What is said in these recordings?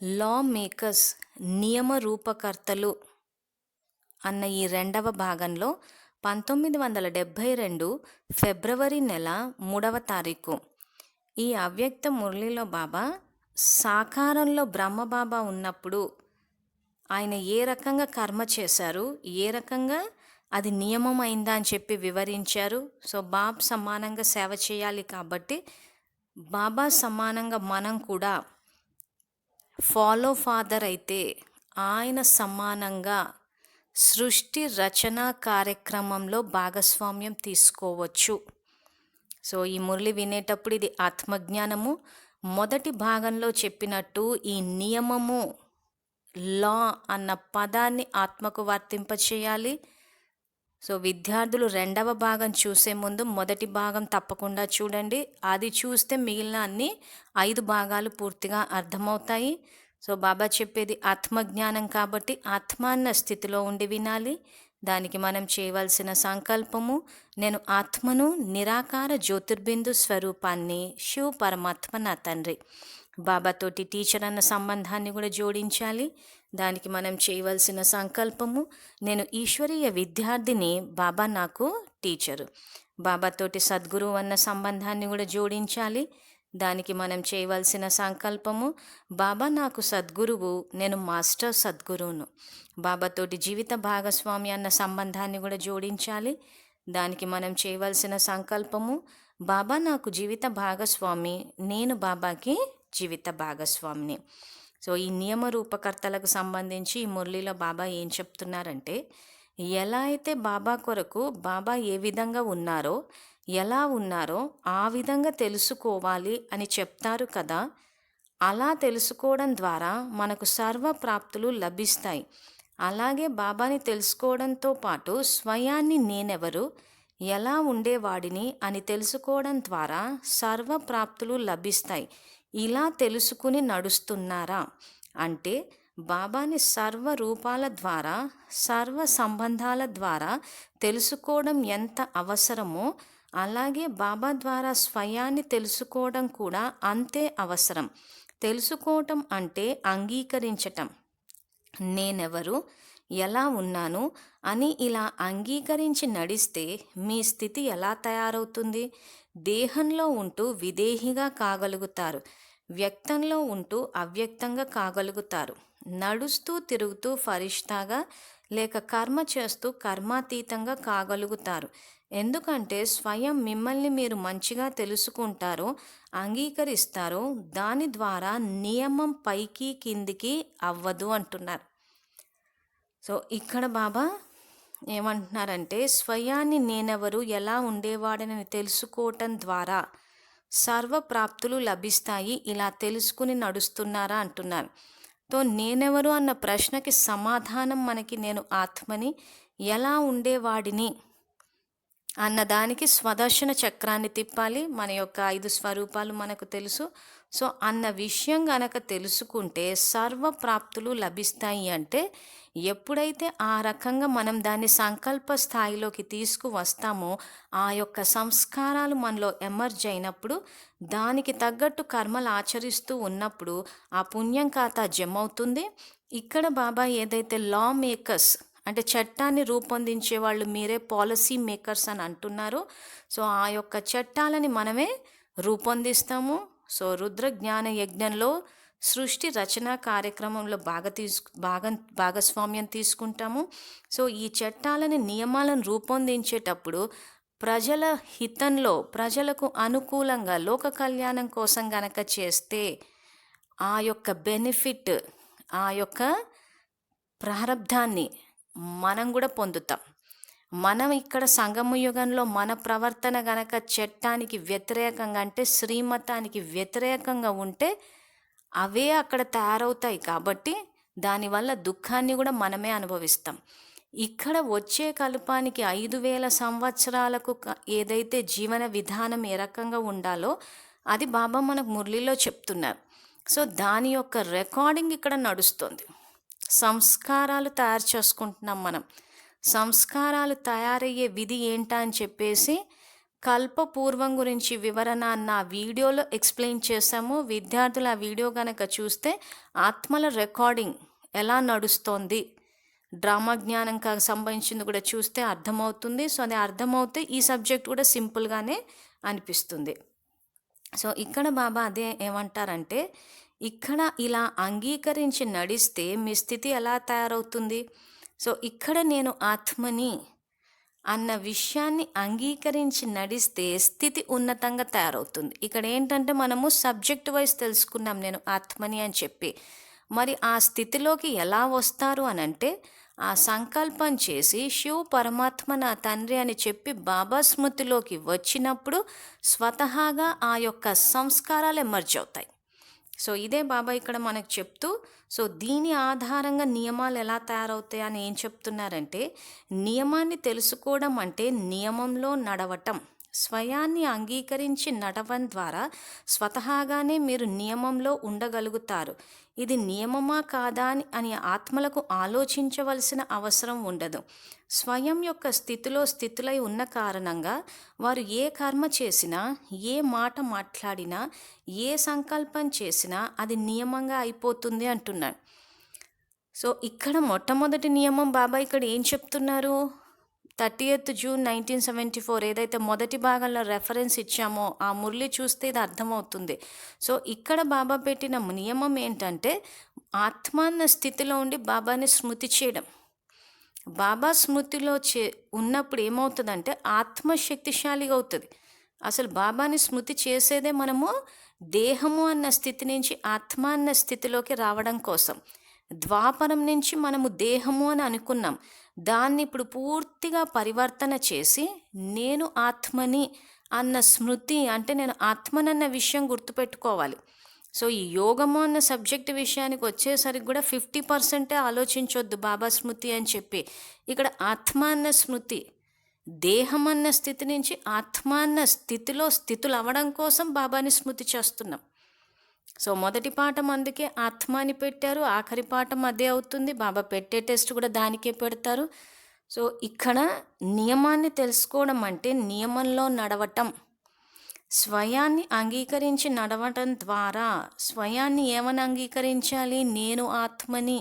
లా makers నియమ రూపకర్తలు అన్న ఈ రెండవ భాగంలో 1972 ఫిబ్రవరి నెల 3వ తారీఖు ఈ అవ్యక్త మురళిలో బాబా సాకారంలో బ్రహ్మబాబా ఉన్నప్పుడు ఆయన ఏ రకంగా కర్మ చేశారు, ఏ రకంగా అది నియమం అయిందా అని చెప్పి వివరించారు. సో బాబా సమానంగా సేవ చేయాలి కాబట్టి బాబా సమానంగా మనం కూడా ఫాలో ఫాదర్ అయితే ఆయన సమానంగా సృష్టి రచన కార్యక్రమంలో భాగస్వామ్యం తీసుకోవచ్చు. సో ఈ మురళి వినేటప్పుడు ఇది ఆత్మజ్ఞానము. మొదటి భాగంలో చెప్పినట్టు ఈ నియమము లా అన్న పదాన్ని ఆత్మకు వర్తింపచేయాలి. సో విద్యార్థులు రెండవ భాగం చూసే ముందు మొదటి భాగం తప్పకుండా చూడండి. అది చూస్తే మిగిలిన అన్ని 5 భాగాలు పూర్తిగా అర్థమవుతాయి. సో బాబా చెప్పేది ఆత్మజ్ఞానం కాబట్టి ఆత్మాన్న స్థితిలో ఉండి వినాలి. దానికి మనం చేయవలసిన సంకల్పము, నేను ఆత్మను, నిరాకార జ్యోతిర్బిందు స్వరూపాన్ని, శివ పరమాత్మ నా తండ్రి. బాబాతోటి టీచర్ అన్న సంబంధాన్ని కూడా జోడించాలి. దానికి మనం చేయవలసిన సంకల్పము, నేను ఈశ్వరీయ విద్యార్థిని, బాబా నాకు టీచరు. బాబాతోటి సద్గురువు అన్న సంబంధాన్ని కూడా జోడించాలి. దానికి మనం చేయవలసిన సంకల్పము, బాబా నాకు సద్గురువు, నేను మాస్టర్ సద్గురువును. బాబాతోటి జీవిత భాగస్వామి అన్న సంబంధాన్ని కూడా జోడించాలి. దానికి మనం చేయవలసిన సంకల్పము, బాబా నాకు జీవిత భాగస్వామి, నేను బాబాకి జీవిత భాగస్వామిని. సో ఈ నియమ రూపకర్తలకు సంబంధించి ఈ మురళిలో బాబా ఏం చెప్తున్నారంటే, ఎలా అయితే బాబా కొరకు బాబా ఏ విధంగా ఉన్నారో, ఎలా ఉన్నారో ఆ విధంగా తెలుసుకోవాలి అని చెప్తారు కదా. అలా తెలుసుకోవడం ద్వారా మనకు సర్వ ప్రాప్తులు లభిస్తాయి. అలాగే బాబాని తెలుసుకోవడంతో పాటు స్వయాన్ని నేనెవరు, ఎలా ఉండేవాడిని అని తెలుసుకోవడం ద్వారా సర్వ ప్రాప్తులు లభిస్తాయి. ఇలా తెలుసుకుని నడుస్తున్నారా అంటే బాబాని సర్వ రూపాల ద్వారా, సర్వ సంబంధాల ద్వారా తెలుసుకోవడం ఎంత అవసరమో, అలాగే బాబా ద్వారా స్వయాన్ని తెలుసుకోవడం కూడా అంతే అవసరం. తెలుసుకోవటం అంటే అంగీకరించటం. నేనెవరు, ఎలా ఉన్నాను అని ఇలా అంగీకరించి నడిస్తే మీ స్థితి ఎలా తయారవుతుంది? దేహంలో ఉంటూ విదేహిగా కాగలుగుతారు, వ్యక్తంలో ఉంటూ అవ్యక్తంగా కాగలుగుతారు, నడుస్తూ తిరుగుతూ ఫరిష్తాగా లేక కర్మ చేస్తూ కర్మాతీతంగా కాగలుగుతారు. ఎందుకంటే స్వయం మిమ్మల్ని మీరు మంచిగా తెలుసుకుంటారో, అంగీకరిస్తారో, దాని ద్వారా నియమం పైకి కిందికి అవ్వదు అంటున్నారు. సో ఇక్కడ బాబా ఏమంటున్నారంటే, స్వయాన్ని నేనెవరు, ఎలా ఉండేవాడని తెలుసుకోవటం ద్వారా సర్వ ప్రాప్తులు లభిస్తాయి. ఇలా తెలుసుకుని నడుస్తున్నారా అంటున్నారు. తో నేనెవరు అన్న ప్రశ్నకి సమాధానం మనకి నేను ఆత్మని, ఎలా ఉండేవాడిని అన్నదానికి స్వదర్శన చక్రాన్ని తిప్పాలి. మన యొక్క 5 స్వరూపాలు మనకు తెలుసు. సో అన్న విషయం గనక తెలుసుకుంటే సర్వ ప్రాప్తులు లభిస్తాయి. అంటే ఎప్పుడైతే ఆ రకంగా మనం దాన్ని సంకల్ప స్థాయిలోకి తీసుకువస్తామో, ఆ యొక్క సంస్కారాలు మనలో ఎమర్జ్ అయినప్పుడు, దానికి తగ్గట్టు కర్మలు ఆచరిస్తూ ఉన్నప్పుడు ఆ పుణ్యం ఖాతా జమ అవుతుంది. ఇక్కడ బాబా ఏదైతే లా మేకర్స్ అంటే చట్టాన్ని రూపొందించే వాళ్ళు మీరే పాలసీ మేకర్స్ అని అంటున్నారు. సో ఆ యొక్క చట్టాలని మనమే రూపొందిస్తాము. సో రుద్ర జ్ఞాన యజ్ఞంలో సృష్టి రచన కార్యక్రమంలో భాగస్వామ్యం తీసుకుంటాము. సో ఈ చట్టాలని, నియమాలను రూపొందించేటప్పుడు ప్రజల హితంలో, ప్రజలకు అనుకూలంగా, లోక కళ్యాణం కోసం గనక చేస్తే ఆ యొక్క బెనిఫిట్, ఆ యొక్క ప్రారబ్ధాన్ని మనం కూడా పొందుతాం. మనం ఇక్కడ సంగమ యుగంలో మన ప్రవర్తన గనక చట్టానికి వ్యతిరేకంగా అంటే శ్రీమతానికి వ్యతిరేకంగా ఉంటే అవే అక్కడ తయారవుతాయి. కాబట్టి దానివల్ల దుఃఖాన్ని కూడా మనమే అనుభవిస్తాం. ఇక్కడ వచ్చే కల్పానికి 5000 సంవత్సరాలకు ఏదైతే జీవన విధానం ఏ రకంగా ఉండాలో అది బాబా మనకు మురళిలో చెప్తున్నారు. సో దాని యొక్క రికార్డింగ్ ఇక్కడ నడుస్తుంది. సంస్కారాలు తయారు చేసుకుంటున్నాం మనం. సంస్కారాలు తయారయ్యే విధి ఏంటా అని చెప్పేసి కల్పపూర్వం గురించి వివరణ అన్న వీడియోలో ఎక్స్ప్లెయిన్ చేశాము. విద్యార్థులు ఆ వీడియో గనక చూస్తే ఆత్మల రికార్డింగ్ ఎలా నడుస్తోంది, డ్రామా జ్ఞానంకి సంబంధించింది కూడా చూస్తే అర్థమవుతుంది. సో అది అర్థమవుతే ఈ సబ్జెక్ట్ కూడా సింపుల్గానే అనిపిస్తుంది. సో ఇక్కడ బాబా అదే ఏమంటారంటే, ఇక్కడ ఇలా అంగీకరించి నడిస్తే మీ స్థితి ఎలా తయారవుతుంది? సో ఇక్కడ నేను ఆత్మని అన్న విషయాన్ని అంగీకరించి నడిస్తే స్థితి ఉన్నతంగా తయారవుతుంది. ఇక్కడ ఏంటంటే మనము సబ్జెక్ట్ వైజ్ తెలుసుకున్నాం నేను ఆత్మని అని చెప్పి. మరి ఆ స్థితిలోకి ఎలా వస్తారు అనంటే, ఆ సంకల్పం చేసి శివ్ పరమాత్మ నా తండ్రి అని చెప్పి బాబా స్మృతిలోకి వచ్చినప్పుడు స్వతహాగా ఆ యొక్క సంస్కారాలు ఎమర్జ్ అవుతాయి. సో ఇదే బాబా ఇక్కడ మనకు చెప్తూ, సో దీని ఆధారంగా నియమాలు ఎలా తయారవుతాయి అని ఏం చెప్తున్నారంటే, నియమాన్ని తెలుసుకోవడం అంటే నియమంలో నడవటం. స్వయాన్ని అంగీకరించి నడవడం ద్వారా స్వతహాగానే మీరు నియమంలో ఉండగలుగుతారు. ఇది నియమమా కాదా అని ఆత్మలకు ఆలోచించవలసిన అవసరం ఉండదు. స్వయం యొక్క స్థితులై ఉన్న కారణంగా వారు ఏ కర్మ చేసినా, ఏ మాట మాట్లాడినా, ఏ సంకల్పం చేసినా అది నియమంగా అయిపోతుంది అంటున్నాడు. సో ఇక్కడ మొట్టమొదటి నియమం బాబా ఇక్కడ ఏం చెప్తున్నారు? 30th June 1974 ఏదైతే మొదటి భాగంలో రెఫరెన్స్ ఇచ్చామో ఆ మురళి చూస్తే ఇది అర్థమవుతుంది. సో ఇక్కడ బాబా పెట్టిన నియమం ఏంటంటే, ఆత్మాన్న స్థితిలో ఉండి బాబాని స్మృతి చేయడం. బాబా స్మృతిలో ఉన్నప్పుడు ఏమవుతుందంటే ఆత్మ శక్తిశాలిగా అవుతుంది. అసలు బాబాని స్మృతి చేసేదే మనము దేహము అన్న స్థితి నుంచి ఆత్మ అన్న స్థితిలోకి రావడం కోసం. ద్వాపరం నుంచి మనము దేహము అని అనుకున్నాం. దాన్ని ఇప్పుడు పూర్తిగా పరివర్తన చేసి నేను ఆత్మని అన్న స్మృతి, అంటే నేను ఆత్మనన్న విషయం గుర్తుపెట్టుకోవాలి. సో ఈ యోగము అన్న సబ్జెక్ట్ విషయానికి వచ్చేసరికి కూడా 50% ఆలోచించొద్దు బాబా స్మృతి అని చెప్పి. ఇక్కడ ఆత్మ అన్న స్మృతి, దేహం అన్న స్థితి నుంచి ఆత్మ అన్న స్థితులు అవ్వడం కోసం బాబాని స్మృతి చేస్తున్నాం. సో మొదటి పాఠం అందుకే ఆత్మ అని పెట్టారు, ఆఖరి పాఠం అదే అవుతుంది. బాబా పెట్టే టెస్ట్ కూడా దానికే పెడతారు. సో ఇక్కడ నియమాన్ని తెలుసుకోవడం అంటే నియమంలో నడవటం. స్వయాన్ని అంగీకరించి నడవటం ద్వారా, స్వయాన్ని ఏమని అంగీకరించాలి? నేను ఆత్మని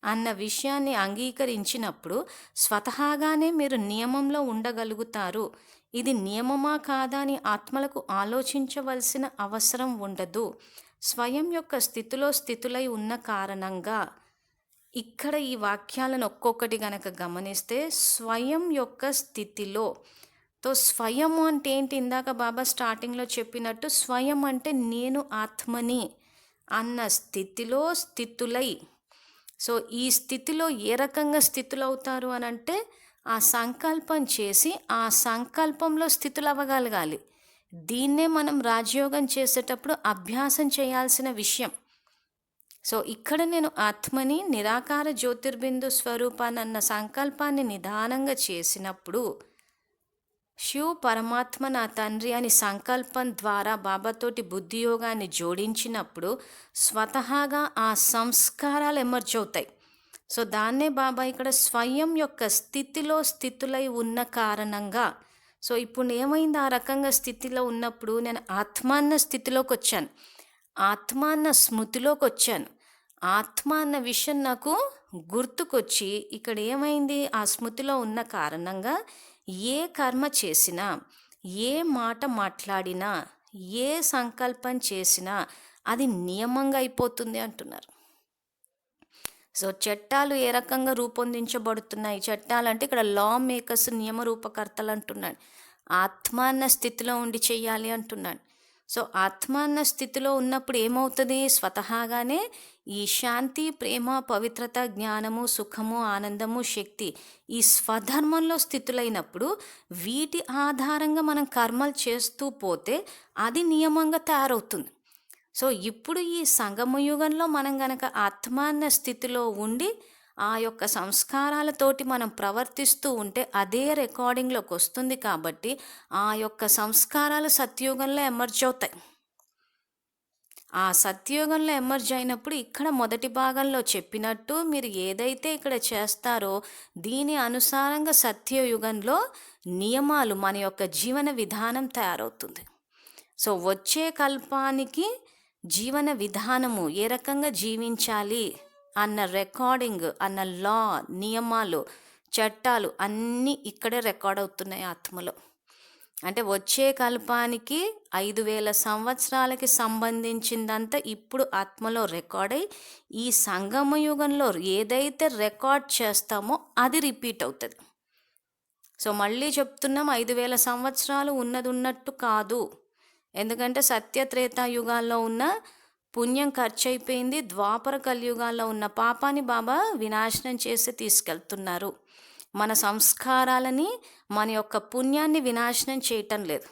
అన్న విషయాన్ని అంగీకరించినప్పుడు స్వతహాగానే మీరు నియమంలో ఉండగలుగుతారు. ఇది నియమమా కాదా అని ఆత్మలకు ఆలోచించవలసిన అవసరం ఉండదు. స్వయం యొక్క స్థితులై ఉన్న కారణంగా ఇక్కడ ఈ వాక్యాలను ఒక్కొక్కటి గనక గమనిస్తే, స్వయం యొక్క స్థితిలో. స్వయము అంటే ఏంటి? ఇందాక బాబా స్టార్టింగ్లో చెప్పినట్టు స్వయం అంటే నేను ఆత్మని అన్న స్థితులై. సో ఈ స్థితిలో ఏ రకంగా స్థితులవుతారు అని అంటే, ఆ సంకల్పం చేసి ఆ సంకల్పంలో స్థితులు అవ్వగలగాలి. దీన్నే మనం రాజయోగం చేసేటప్పుడు అభ్యాసం చేయాల్సిన విషయం. సో ఇక్కడ నేను ఆత్మని, నిరాకార జ్యోతిర్బిందు స్వరూపాన్ని అన్న సంకల్పాన్ని నిదానంగా చేసినప్పుడు, శివ్ పరమాత్మ నా తండ్రి అని సంకల్పం ద్వారా బాబాతోటి బుద్ధియోగాన్ని జోడించినప్పుడు స్వతహాగా ఆ సంస్కారాలు ఎమర్జ్ అవుతాయి. సో దాన్నే బాబా ఇక్కడ స్వయం యొక్క స్థితులై ఉన్న కారణంగా. సో ఇప్పుడు ఏమైంది? ఆ రకంగా స్థితిలో ఉన్నప్పుడు నేను ఆత్మాన్న స్థితిలోకి వచ్చాను, ఆత్మాన్న స్మృతిలోకి వచ్చాను. ఆత్మ అన్న విషయం నాకు గుర్తుకొచ్చి ఇక్కడ ఏమైంది? ఆ స్మృతిలో ఉన్న కారణంగా ఏ కర్మ చేసినా, ఏ మాట మాట్లాడినా, ఏ సంకల్పం చేసినా అది నియమంగా అయిపోతుంది అంటున్నారు. సో చట్టాలు ఏ రకంగా రూపొందించబడుతున్నాయి? చట్టాలు అంటే ఇక్కడ లా మేకర్స్, నియమ రూపకర్తలు అంటున్నాడు. ఆత్మ అన్న స్థితిలో ఉండి చెయ్యాలి అంటున్నాడు. సో ఆత్మ అన్న స్థితిలో ఉన్నప్పుడు ఏమవుతుంది? స్వతహాగానే ఈ శాంతి, ప్రేమ, పవిత్రత, జ్ఞానము, సుఖము, ఆనందము, శక్తి ఈ స్వధర్మంలో స్థితులైనప్పుడు వీటి ఆధారంగా మనం కర్మలు చేస్తూ పోతే అది నియమంగా తయారవుతుంది. సో ఇప్పుడు ఈ సంగమయుగంలో మనం గనక ఆత్మ అన్న స్థితిలో ఉండి ఆ యొక్క సంస్కారాలతోటి మనం ప్రవర్తిస్తూ ఉంటే అదే రికార్డింగ్లోకి వస్తుంది. కాబట్టి ఆ యొక్క సంస్కారాలు సత్యుగంలో ఎమర్జ్ అవుతాయి. ఆ సత్యయుగంలో ఎమర్జ్ అయినప్పుడు ఇక్కడ మొదటి భాగంలో చెప్పినట్టు మీరు ఏదైతే ఇక్కడ చేస్తారో దీని అనుసారంగా సత్యయుగంలో నియమాలు మన యొక్క జీవన విధానం తయారవుతుంది. సో వచ్చే కల్పానికి జీవన విధానము ఏ రకంగా జీవించాలి అన్న రికార్డింగ్, అన్న లా, నియమాలు, చట్టాలు అన్నీ ఇక్కడే రికార్డ్ అవుతున్నాయి ఆత్మలో. అంటే వచ్చే కల్పానికి 5,000 సంవత్సరాలకి సంబంధించిందంతా ఇప్పుడు ఆత్మలో రికార్డ్ అయ్యి ఈ సంగమ యుగంలో ఏదైతే రికార్డ్ చేస్తామో అది రిపీట్ అవుతుంది. సో మళ్ళీ చెప్తున్నాం, 5,000 సంవత్సరాలు ఉన్నది ఉన్నట్టు కాదు. ఎందుకంటే సత్యత్రేతాయుగాల్లో ఉన్న పుణ్యం ఖర్చు అయిపోయింది, ద్వాపర కలియుగాల్లో ఉన్న పాపాన్ని బాబా వినాశనం చేసి తీసుకెళ్తున్నారు. మన సంస్కారాలని, మన యొక్క పుణ్యాన్ని వినాశనం చేయటం లేదు.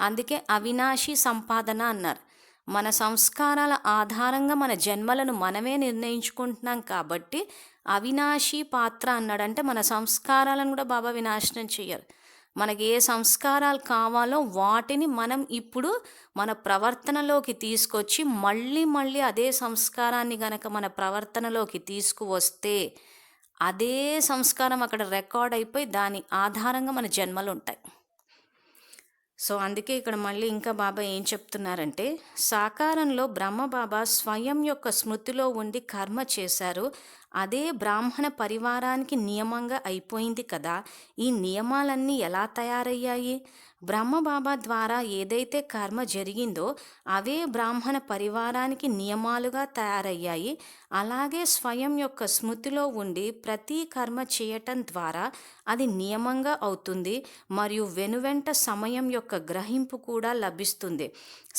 అందుకే అవినాశి సంపాదన అన్నారు. మన సంస్కారాల ఆధారంగా మన జన్మలను మనమే నిర్ణయించుకుంటున్నాం కాబట్టి అవినాశి పాత్ర అన్నాడు. అంటే మన సంస్కారాలను కూడా బాబా వినాశనం చేయరు. మనకి ఏ సంస్కారాలు కావాలో వాటిని మనం ఇప్పుడు మన ప్రవర్తనలోకి తీసుకొచ్చి మళ్ళీ అదే సంస్కారాన్ని గనక మన ప్రవర్తనలోకి తీసుకువస్తే అదే సంస్కారం అక్కడ రికార్డ్ అయిపోయి దాని ఆధారంగా మన జన్మలు ఉంటాయి. సో అందుకే ఇక్కడ మళ్ళీ ఇంకా బాబా ఏం చెప్తున్నారంటే, సాకారంలో బ్రహ్మబాబా స్వయం యొక్క స్మృతిలో ఉండి కర్మ చేశారు. అదే బ్రాహ్మణ పరివారానికి నియమంగా అయిపోయింది కదా. ఈ నియమాలన్నీ ఎలా తయారయ్యాయి? బ్రహ్మబాబా ద్వారా ఏదైతే కర్మ జరిగిందో అవే బ్రాహ్మణ పరివారానికి నియమాలుగా తయారయ్యాయి. అలాగే స్వయం యొక్క స్మృతిలో ఉండి ప్రతి కర్మ చేయటం ద్వారా అది నియమంగా అవుతుంది. మరియు వెనువెంట సమయం యొక్క గ్రహింపు కూడా లభిస్తుంది.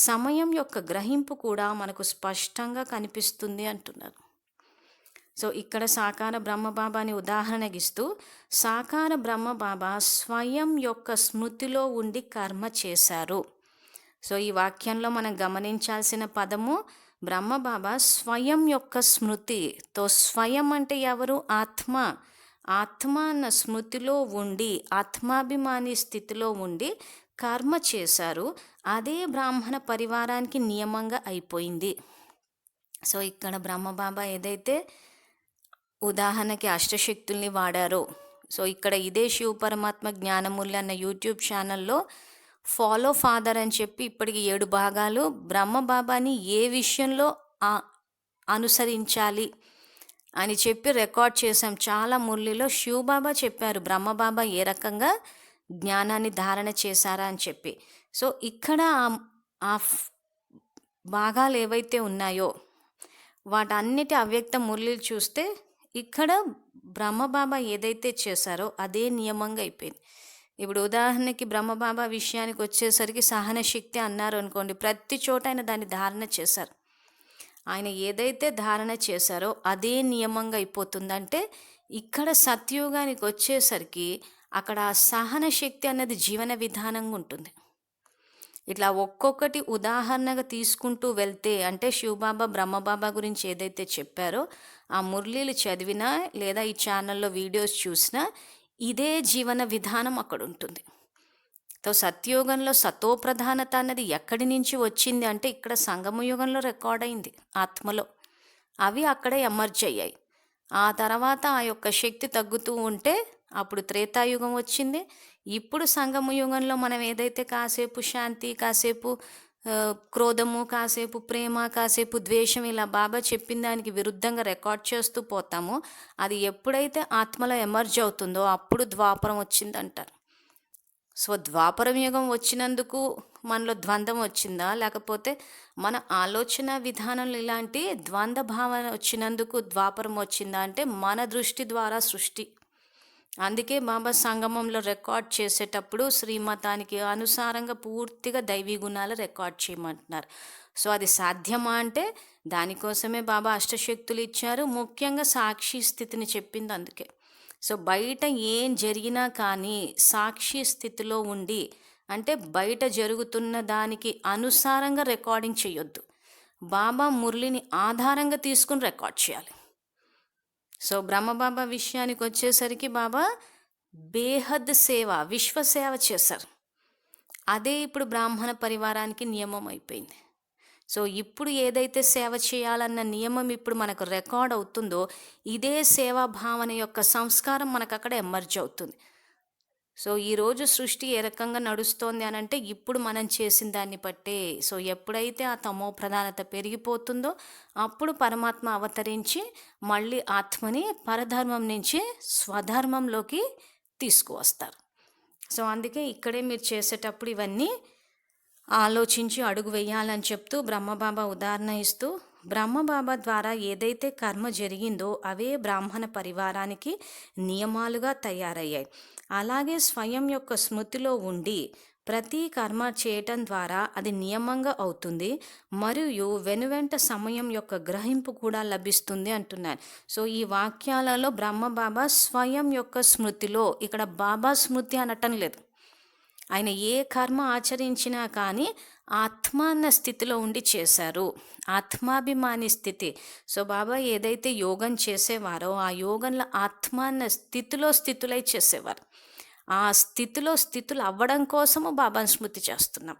సమయం యొక్క గ్రహింపు కూడా మనకు స్పష్టంగా కనిపిస్తుంది అంటున్నారు. సో ఇక్కడ సాకార బ్రహ్మబాబాని ఉదాహరణగిస్తూ, సాకార బ్రహ్మబాబా స్వయం యొక్క స్మృతిలో ఉండి కర్మ చేశారు. సో ఈ వాక్యంలో మనం గమనించాల్సిన పదము బ్రహ్మబాబా స్వయం యొక్క స్మృతితో. స్వయం అంటే ఎవరు? ఆత్మ. ఆత్మ అన్న స్మృతిలో ఉండి, ఆత్మాభిమాని స్థితిలో ఉండి కర్మ చేశారు. అదే బ్రాహ్మణ పరివారానికి నియమంగా అయిపోయింది. సో ఇక్కడ బ్రహ్మబాబా ఏదైతే ఉదాహరణకి అష్టశక్తుల్ని వాడారో, సో ఇక్కడ ఇదే శివ పరమాత్మ జ్ఞానమూల్య అన్న యూట్యూబ్ ఛానల్లో ఫాలో ఫాదర్ అని చెప్పి ఇప్పటికి 7 భాగాలు బ్రహ్మబాబాని ఏ విషయంలో అనుసరించాలి అని చెప్పి రికార్డ్ చేశాం. చాలా మురళిలో శివబాబా చెప్పారు బ్రహ్మబాబా ఏ రకంగా జ్ఞానాన్ని ధారణ చేశారా అని చెప్పి. సో ఇక్కడ ఆ భాగాలు ఏవైతే ఉన్నాయో వాటన్నిటి అవ్యక్త మురళిలు చూస్తే ఇక్కడ బ్రహ్మబాబా ఏదైతే చేశారో అదే నియమంగా అయిపోయింది. ఇప్పుడు ఉదాహరణకి బ్రహ్మబాబా విషయానికి వచ్చేసరికి సహన శక్తి అన్నారు అనుకోండి, ప్రతి చోట ఆయన దాన్ని ధారణ చేశారు. ఆయన ఏదైతే ధారణ చేశారో అదే నియమంగా అయిపోతుందంటే ఇక్కడ సత్యుగానికి వచ్చేసరికి అక్కడ సహన శక్తి అన్నది జీవన విధానంగా ఉంటుంది. ఇట్లా ఒక్కొక్కటి ఉదాహరణగా తీసుకుంటూ వెళ్తే, అంటే శివబాబా బ్రహ్మబాబా గురించి ఏదైతే చెప్పారో ఆ మురళీలు చదివినా లేదా ఈ ఛానల్లో వీడియోస్ చూసినా ఇదే జీవన విధానం అక్కడ ఉంటుంది. సో సత్యయుగంలో సతోప్రధానత అన్నది ఎక్కడి నుంచి వచ్చింది అంటే ఇక్కడ సంగమయుగంలో రికార్డ్ అయింది ఆత్మలో. అవి అక్కడే ఎమర్జ్ అయ్యాయి. ఆ తర్వాత ఆ యొక్క శక్తి తగ్గుతూ ఉంటే అప్పుడు త్రేతాయుగం వచ్చింది. ఇప్పుడు సంగమయుగంలో మనం ఏదైతే కాసేపు శాంతి, కాసేపు క్రోధము, కాసేపు ప్రేమ, కాసేపు ద్వేషం, ఇలా బాబా చెప్పిన దానికి విరుద్ధంగా రికార్డ్ చేస్తూ పోతామో అది ఎప్పుడైతే ఆత్మలో ఎమర్జ్ అవుతుందో అప్పుడు ద్వాపరం వచ్చిందంటారు. సో ద్వాపరం యుగం వచ్చినందుకు మనలో ద్వంద్వం వచ్చిందా, లేకపోతే మన ఆలోచన విధానంలో ఇలాంటి ద్వంద్వ భావన వచ్చినందుకు ద్వాపరం వచ్చిందా అంటే మన దృష్టి ద్వారా సృష్టి. అందుకే బాబా సంగమంలో రికార్డ్ చేసేటప్పుడు శ్రీమతానికి అనుసారంగా పూర్తిగా దైవీ గుణాలు రికార్డ్ చేయమంటున్నారు. సో అది సాధ్యమా అంటే దానికోసమే బాబా అష్టశక్తులు ఇచ్చారు. ముఖ్యంగా సాక్షి స్థితిని చెప్పింది అందుకే. సో బయట ఏం జరిగినా కానీ సాక్షి స్థితిలో ఉండి, అంటే బయట జరుగుతున్న దానికి అనుసారంగా రికార్డింగ్ చేయొద్దు. బాబా మురళిని ఆధారంగా తీసుకుని రికార్డ్ చేయాలి. సో బ్రహ్మబాబా విషయానికి వచ్చేసరికి బాబా బేహద్ సేవ, విశ్వసేవ చేశారు. అదే ఇప్పుడు బ్రాహ్మణ పరివారానికి నియమం అయిపోయింది. సో ఇప్పుడు ఏదైతే సేవ చేయాలన్న నియమం ఇప్పుడు మనకు రికార్డ్ అవుతుందో, ఇదే సేవా భావన యొక్క సంస్కారం మనకు అక్కడ ఎమర్జ్ అవుతుంది. సో ఈరోజు సృష్టి ఏ రకంగా నడుస్తోంది అనంటే ఇప్పుడు మనం చేసిన దాన్ని బట్టే. సో ఎప్పుడైతే ఆ తమో ప్రధానత పెరిగిపోతుందో అప్పుడు పరమాత్మ అవతరించి మళ్ళీ ఆత్మని పరధర్మం నుంచి స్వధర్మంలోకి తీసుకువస్తారు. సో అందుకే ఇక్కడే మీరు చేసేటప్పుడు ఇవన్నీ ఆలోచించి అడుగు వేయాలని చెప్తూ బ్రహ్మబాబా ఉదాహరణ ఇస్తూ, బ్రహ్మబాబా ద్వారా ఏదైతే కర్మ జరిగిందో అవే బ్రాహ్మణ పరివారానికి నియమాలుగా తయారయ్యాయి. అలాగే స్వయం యొక్క స్మృతిలో ఉండి ప్రతి కర్మ చేయటం ద్వారా అది నియమంగా అవుతుంది, మరియు వెనువెంట సమయం యొక్క గ్రహింపు కూడా లభిస్తుంది అంటున్నారు. సో ఈ వాక్యాలలో బ్రహ్మబాబా స్వయం యొక్క స్మృతిలో, ఇక్కడ బాబా స్మృతి అనటం లేదు. ఆయన ఏ కర్మ ఆచరించినా కానీ ఆత్మాన్న స్థితిలో ఉండి చేశారు, ఆత్మాభిమాని స్థితి. సో బాబా ఏదైతే యోగం చేసేవారో ఆ యోగంలో ఆత్మాన్న స్థితులై చేసేవారు. ఆ స్థితులు అవ్వడం కోసము బాబాను స్మృతి చేస్తున్నాం.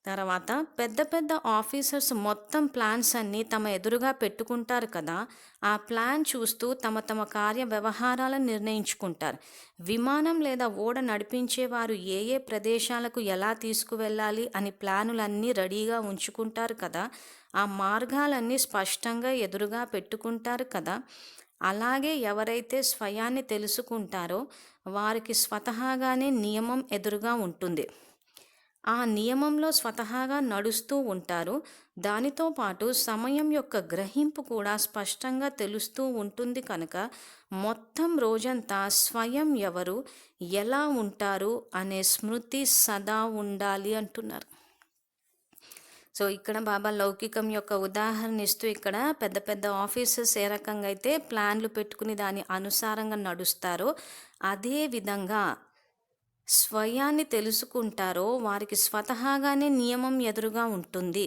తర్వాత పెద్ద పెద్ద ఆఫీసర్స్ మొత్తం ప్లాన్స్ అన్నీ తమ ఎదురుగా పెట్టుకుంటారు కదా, ఆ ప్లాన్ చూస్తూ తమ తమ కార్య వ్యవహారాలను నిర్ణయించుకుంటారు. విమానం లేదా ఓడ నడిపించేవారు ఏ ఏ ప్రదేశాలకు ఎలా తీసుకువెళ్ళాలి అని ప్లానులన్నీ రెడీగా ఉంచుకుంటారు కదా, ఆ మార్గాలన్నీ స్పష్టంగా ఎదురుగా పెట్టుకుంటారు కదా. అలాగే ఎవరైతే స్వయాన్ని తెలుసుకుంటారో వారికి స్వతహాగానే నియమం ఎదురుగా ఉంటుంది. ఆ నియమంలో స్వతహాగా నడుస్తూ ఉంటారు. దానితో పాటు సమయం యొక్క గ్రహింపు కూడా స్పష్టంగా తెలుస్తూ ఉంటుంది కనుక మొత్తం రోజంతా స్వయం ఎవరు, ఎలా ఉంటారు అనే స్మృతి సదా ఉండాలి అంటున్నారు. సో ఇక్కడ బాబా లౌకికం యొక్క ఉదాహరణ ఇస్తూ ఇక్కడ పెద్ద పెద్ద ఆఫీసర్స్ ఏ రకంగా అయితే ప్లాన్లు పెట్టుకుని దాని అనుసారంగా నడుస్తారో అదే విధంగా స్వయాన్ని తెలుసుకుంటారో వారికి స్వతహాగానే నియమం ఎదురుగా ఉంటుంది.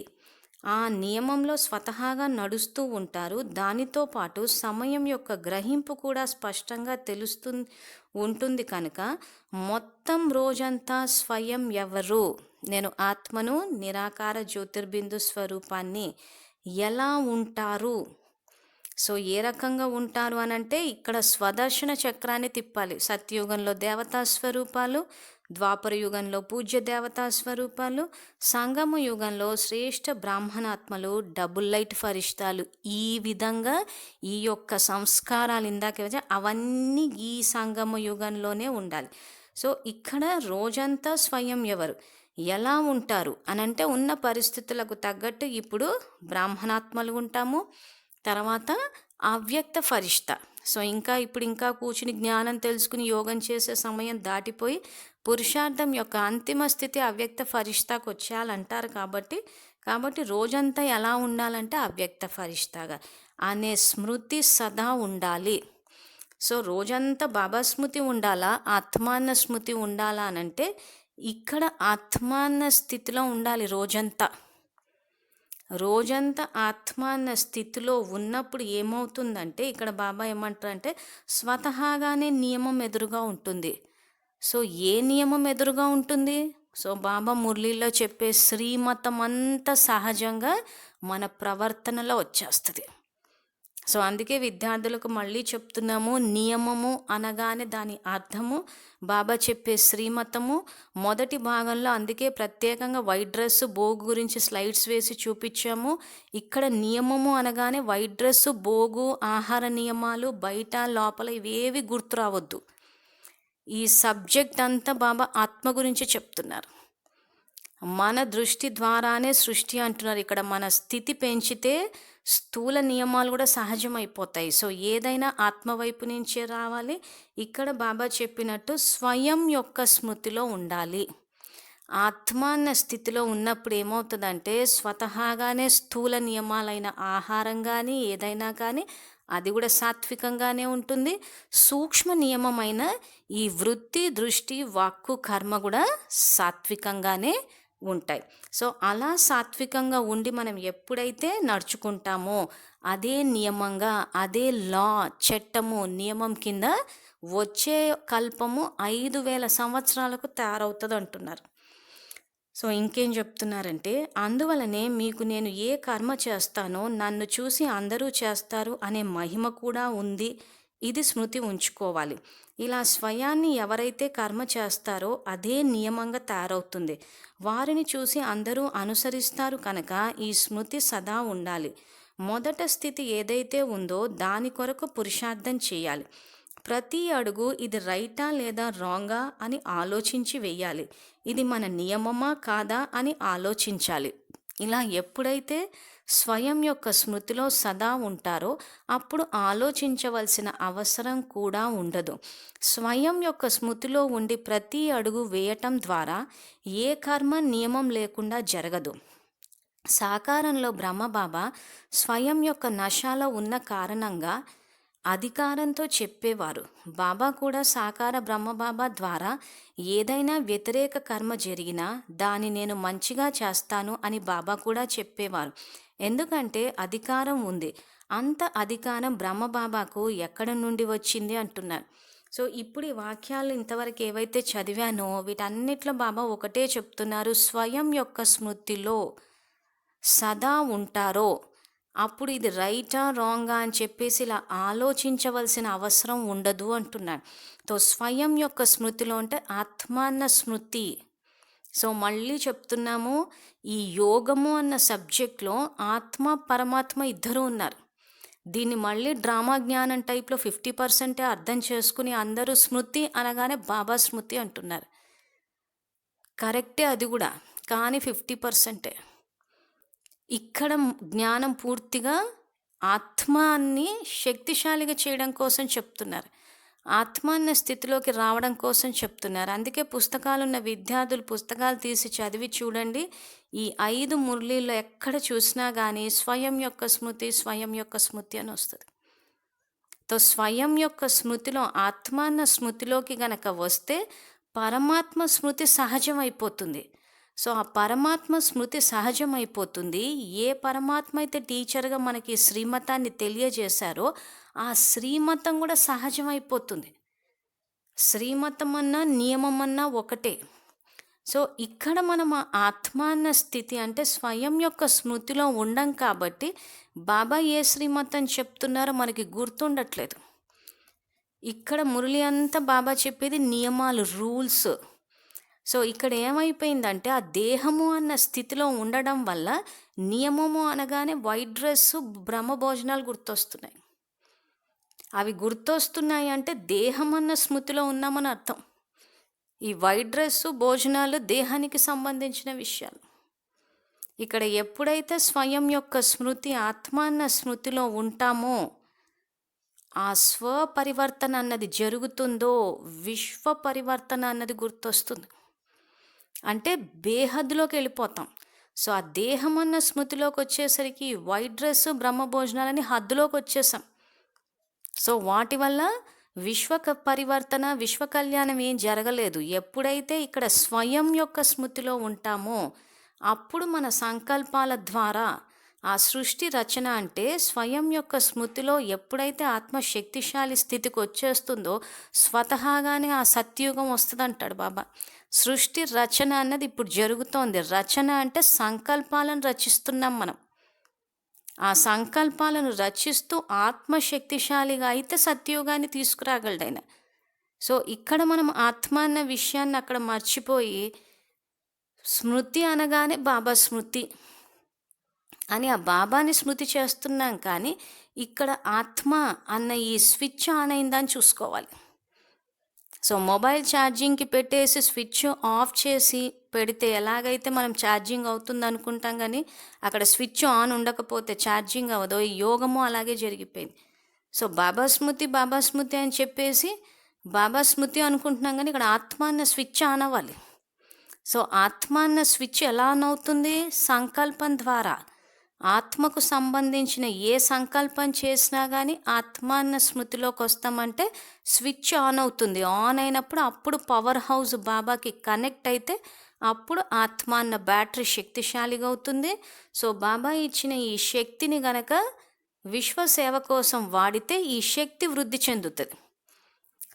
ఆ నియమంలో స్వతహాగా నడుస్తూ ఉంటారు. దానితో పాటు సమయం యొక్క గ్రహింపు కూడా స్పష్టంగా ఉంటుంది కనుక మొత్తం రోజంతా స్వయం ఎవరు, నేను ఆత్మను, నిరాకార జ్యోతిర్బిందు స్వరూపాన్ని, ఎలా ఉంటారు. సో ఏ రకంగా ఉంటారు అనంటే ఇక్కడ స్వదర్శన చక్రాన్ని తిప్పాలి. సత్యయుగంలో దేవతా స్వరూపాలు, ద్వాపర యుగంలో పూజ్య దేవతా స్వరూపాలు, సంగమ యుగంలో శ్రేష్ఠ బ్రాహ్మణాత్మలు, డబుల్ లైట్ ఫరిష్టాలు. ఈ విధంగా ఈ యొక్క సంస్కారాలు ఇందాక అవన్నీ ఈ సంగమ యుగంలోనే ఉండాలి. సో ఇక్కడ రోజంతా స్వయం ఎవరు, ఎలా ఉంటారు అనంటే ఉన్న పరిస్థితులకు తగ్గట్టు ఇప్పుడు బ్రాహ్మణాత్మలు ఉంటాము, తర్వాత అవ్యక్త ఫరిష్ట. సో ఇంకా కూర్చుని జ్ఞానం తెలుసుకుని యోగం చేసే సమయం దాటిపోయి పురుషార్థం యొక్క అంతిమ స్థితి అవ్యక్త ఫరిష్టాకు వచ్చేయాలంటారు. కాబట్టి రోజంతా ఎలా ఉండాలంటే అవ్యక్త ఫరిష్టాగా అనే స్మృతి సదా ఉండాలి. సో రోజంతా బాబా స్మృతి ఉండాలా, ఆత్మాన్న స్మృతి ఉండాలా అనంటే ఇక్కడ ఆత్మాన్న స్థితిలో ఉండాలి. రోజంతా ఆత్మాన్న స్థితిలో ఉన్నప్పుడు ఏమవుతుందంటే ఇక్కడ బాబా ఏమంటారంటే స్వతహాగానే నియమం ఎదురుగా ఉంటుంది. సో ఏ నియమం ఎదురుగా ఉంటుంది? సో బాబా మురళీలో చెప్పే శ్రీమతం అంతా సహజంగా మన ప్రవర్తనలో వచ్చేస్తుంది. సో అందుకే విద్యార్థులకు మళ్ళీ చెప్తున్నాము, నియమము అనగానే దాని అర్థము బాబా చెప్పే శ్రీమతము. మొదటి భాగంలో అందుకే ప్రత్యేకంగా వైట్ డ్రెస్ బోగు గురించి స్లైడ్స్ వేసి చూపించాము. ఇక్కడ నియమము అనగానే వైట్ డ్రెస్, బోగు, ఆహార నియమాలు, బయట లోపల ఇవేవి గుర్తు రావద్దు. ఈ సబ్జెక్ట్ అంతా బాబా ఆత్మ గురించి చెప్తున్నారు. మన దృష్టి ద్వారానే సృష్టి అంటున్నారు. ఇక్కడ మన స్థితి పెంచితే స్థూల నియమాలు కూడా సహజమైపోతాయి. సో ఏదైనా ఆత్మవైపు నుంచే రావాలి. ఇక్కడ బాబా చెప్పినట్టు స్వయం యొక్క స్మృతిలో ఉండాలి. ఆత్మాన్న స్థితిలో ఉన్నప్పుడు ఏమవుతుందంటే స్వతహాగానే స్థూల నియమాలైన ఆహారం కానీ ఏదైనా కానీ అది కూడా సాత్వికంగానే ఉంటుంది. సూక్ష్మ నియమమైన ఈ వృత్తి, దృష్టి, వాక్కు, కర్మ కూడా సాత్వికంగానే ఉంటాయి. సో అలా సాత్వికంగా ఉండి మనం ఎప్పుడైతే నడుచుకుంటామో అదే నియమంగా, అదే లా, చట్టము, నియమం కింద వచ్చే కల్పము 5000 సంవత్సరాలకు తయారవుతుంది అంటున్నారు. సో ఇంకేం చెప్తున్నారంటే, అందువలనే మీకు నేను ఏ కర్మ చేస్తానో నన్ను చూసి అందరూ చేస్తారు అనే మహిమ కూడా ఉంది. ఇది స్మృతి ఉంచుకోవాలి. ఇలా స్వయాన్ని ఎవరైతే కర్మ చేస్తారో అదే నియమంగా తయారవుతుంది. వారిని చూసి అందరూ అనుసరిస్తారు కనుక ఈ స్మృతి సదా ఉండాలి. మొదట స్థితి ఏదైతే ఉందో దాని కొరకు పురుషార్థం చేయాలి. ప్రతి అడుగు ఇది రైటా లేదా రాంగా అని ఆలోచించి వెయ్యాలి. ఇది మన నియమమా కాదా అని ఆలోచించాలి. ఇలా ఎప్పుడైతే స్వయం యొక్క స్మృతిలో సదా ఉంటారో అప్పుడు ఆలోచించవలసిన అవసరం కూడా ఉండదు. స్వయం యొక్క స్మృతిలో ఉండి ప్రతి అడుగు వేయటం ద్వారా ఏ కర్మ నియమం లేకుండా జరగదు. సాకారంలో బ్రహ్మబాబా స్వయం యొక్క నశాలో ఉన్న కారణంగా అధికారంతో చెప్పేవారు. బాబా కూడా సాకార బ్రహ్మబాబా ద్వారా ఏదైనా వ్యతిరేక కర్మ జరిగినా దాన్ని నేను మంచిగా చేస్తాను అని బాబా కూడా చెప్పేవారు. ఎందుకంటే అధికారం ఉంది. అంత అధికారం బ్రహ్మబాబాకు ఎక్కడ నుండి వచ్చింది అంటున్నారు. సో ఇప్పుడు ఈ వాక్యాలు ఇంతవరకు ఏవైతే చదివానో వీటన్నిటిలో బాబా ఒకటే చెప్తున్నారు, స్వయం యొక్క స్మృతిలో సదా ఉంటారో అప్పుడు ఇది రైటా రాంగా అని చెప్పేసి ఇలా ఆలోచించవలసిన అవసరం ఉండదు అంటున్నాడు. సో స్వయం యొక్క స్మృతిలో అంటే ఆత్మాన్న స్మృతి. సో మళ్ళీ చెప్తున్నాము, ఈ యోగము అన్న సబ్జెక్ట్లో ఆత్మ పరమాత్మ ఇద్దరు ఉన్నారు. దీన్ని మళ్ళీ డ్రామా జ్ఞానం టైప్లో 50% అర్థం చేసుకుని అందరూ స్మృతి అనగానే బాబా స్మృతి అంటున్నారు. కరెక్టే అది కూడా, కానీ 50%. ఇక్కడ జ్ఞానం పూర్తిగా ఆత్మాన్ని శక్తిశాలిగా చేయడం కోసం చెప్తున్నారు. ఆత్మ అన్న స్థితిలోకి రావడం కోసం చెప్తున్నారు. అందుకే పుస్తకాలున్న విద్యార్థులు పుస్తకాలు తీసి చదివి చూడండి. ఈ 5 మురళీల్లో ఎక్కడ చూసినా కానీ స్వయం యొక్క స్మృతి, స్వయం యొక్క స్మృతి అని వస్తుంది. తో స్వయం యొక్క స్మృతిలో ఆత్మ అన్న స్మృతిలోకి గనక వస్తే పరమాత్మ స్మృతి సహజం అయిపోతుంది. సో ఆ పరమాత్మ స్మృతి సహజమైపోతుంది. ఏ పరమాత్మ అయితే టీచర్గా మనకి శ్రీమతాన్ని తెలియజేశారో ఆ శ్రీమతం కూడా సహజమైపోతుంది. శ్రీమతం అన్నా నియమం అన్నా ఒకటే. సో ఇక్కడ మనం ఆ ఆత్మ అన్న స్థితి అంటే స్వయం యొక్క స్మృతిలో ఉండం కాబట్టి బాబా ఏ శ్రీమతం చెప్తున్నారో మనకి గుర్తుండట్లేదు. ఇక్కడ మురళి అంతా బాబా చెప్పేది నియమాలు, రూల్స్. సో ఇక్కడ ఏమైపోయిందంటే ఆ దేహము అన్న స్థితిలో ఉండడం వల్ల నియమము అనగానే వైట్ డ్రెస్సు, బ్రహ్మ భోజనాలు గుర్తొస్తున్నాయి. అవి గుర్తొస్తున్నాయి అంటే దేహం అన్న స్మృతిలో ఉన్నామని అర్థం. ఈ వైట్ డ్రెస్సు, భోజనాలు దేహానికి సంబంధించిన విషయాలు. ఇక్కడ ఎప్పుడైతే స్వయం యొక్క స్మృతి, ఆత్మ అన్న స్మృతిలో ఉంటామో ఆ స్వపరివర్తన అన్నది జరుగుతుందో విశ్వ పరివర్తన అన్నది గుర్తొస్తుంది. అంటే బేహద్లోకి వెళ్ళిపోతాం. సో ఆ దేహం అన్న స్మృతిలోకి వచ్చేసరికి వైట్ డ్రెస్, బ్రహ్మ భోజనాలని హద్దులోకి వచ్చేసాం. సో వాటి వల్ల పరివర్తన, విశ్వ కళ్యాణం ఏం జరగలేదు. ఎప్పుడైతే ఇక్కడ స్వయం యొక్క స్మృతిలో ఉంటామో అప్పుడు మన సంకల్పాల ద్వారా ఆ సృష్టి రచన అంటే స్వయం యొక్క స్మృతిలో ఎప్పుడైతే ఆత్మ శక్తిశాలి స్థితికి వచ్చేస్తుందో స్వతహాగానే ఆ సత్యుగం వస్తుంది అంటాడు బాబా. సృష్టి రచన అన్నది ఇప్పుడు జరుగుతోంది. రచన అంటే సంకల్పాలను రచిస్తున్నాం మనం. ఆ సంకల్పాలను రచిస్తూ ఆత్మశక్తిశాలిగా అయితే సత్యుగాన్ని తీసుకురాగలడైన. సో ఇక్కడ మనం ఆత్మ అన్న విషయాన్ని అక్కడ మర్చిపోయి స్మృతి అనగానే బాబా స్మృతి అని ఆ బాబాని స్మృతి చేస్తున్నాం. కానీ ఇక్కడ ఆత్మ అన్న ఈ స్విచ్ ఆన్ అయిందని చూసుకోవాలి. సో మొబైల్ ఛార్జింగ్కి పెట్టేసి స్విచ్ ఆఫ్ చేసి పెడితే ఎలాగైతే మనం ఛార్జింగ్ అవుతుంది అనుకుంటాం, కానీ అక్కడ స్విచ్ ఆన్ ఉండకపోతే ఛార్జింగ్ అవ్వదు. ఈ యోగము అలాగే జరిగిపోయింది. సో బాబా స్మృతి అని చెప్పేసి బాబా స్మృతి అనుకుంటున్నాం, కానీ ఇక్కడ ఆత్మ అన్న స్విచ్ ఆన్ అవ్వాలి. సో ఆత్మ అన్న స్విచ్ ఎలా ఆన్ అవుతుంది? సంకల్పం ద్వారా. ఆత్మకు సంబంధించిన ఏ సంకల్పం చేసినా కానీ ఆత్మ అన్న స్మృతిలోకి వస్తామంటే స్విచ్ ఆన్ అవుతుంది. ఆన్ అయినప్పుడు అప్పుడు పవర్ హౌస్ బాబాకి కనెక్ట్ అయితే అప్పుడు ఆత్మ అన్న బ్యాటరీ శక్తిశాలిగా అవుతుంది. సో బాబా ఇచ్చిన ఈ శక్తిని గనక విశ్వసేవ కోసం వాడితే ఈ శక్తి వృద్ధి చెందుతుంది.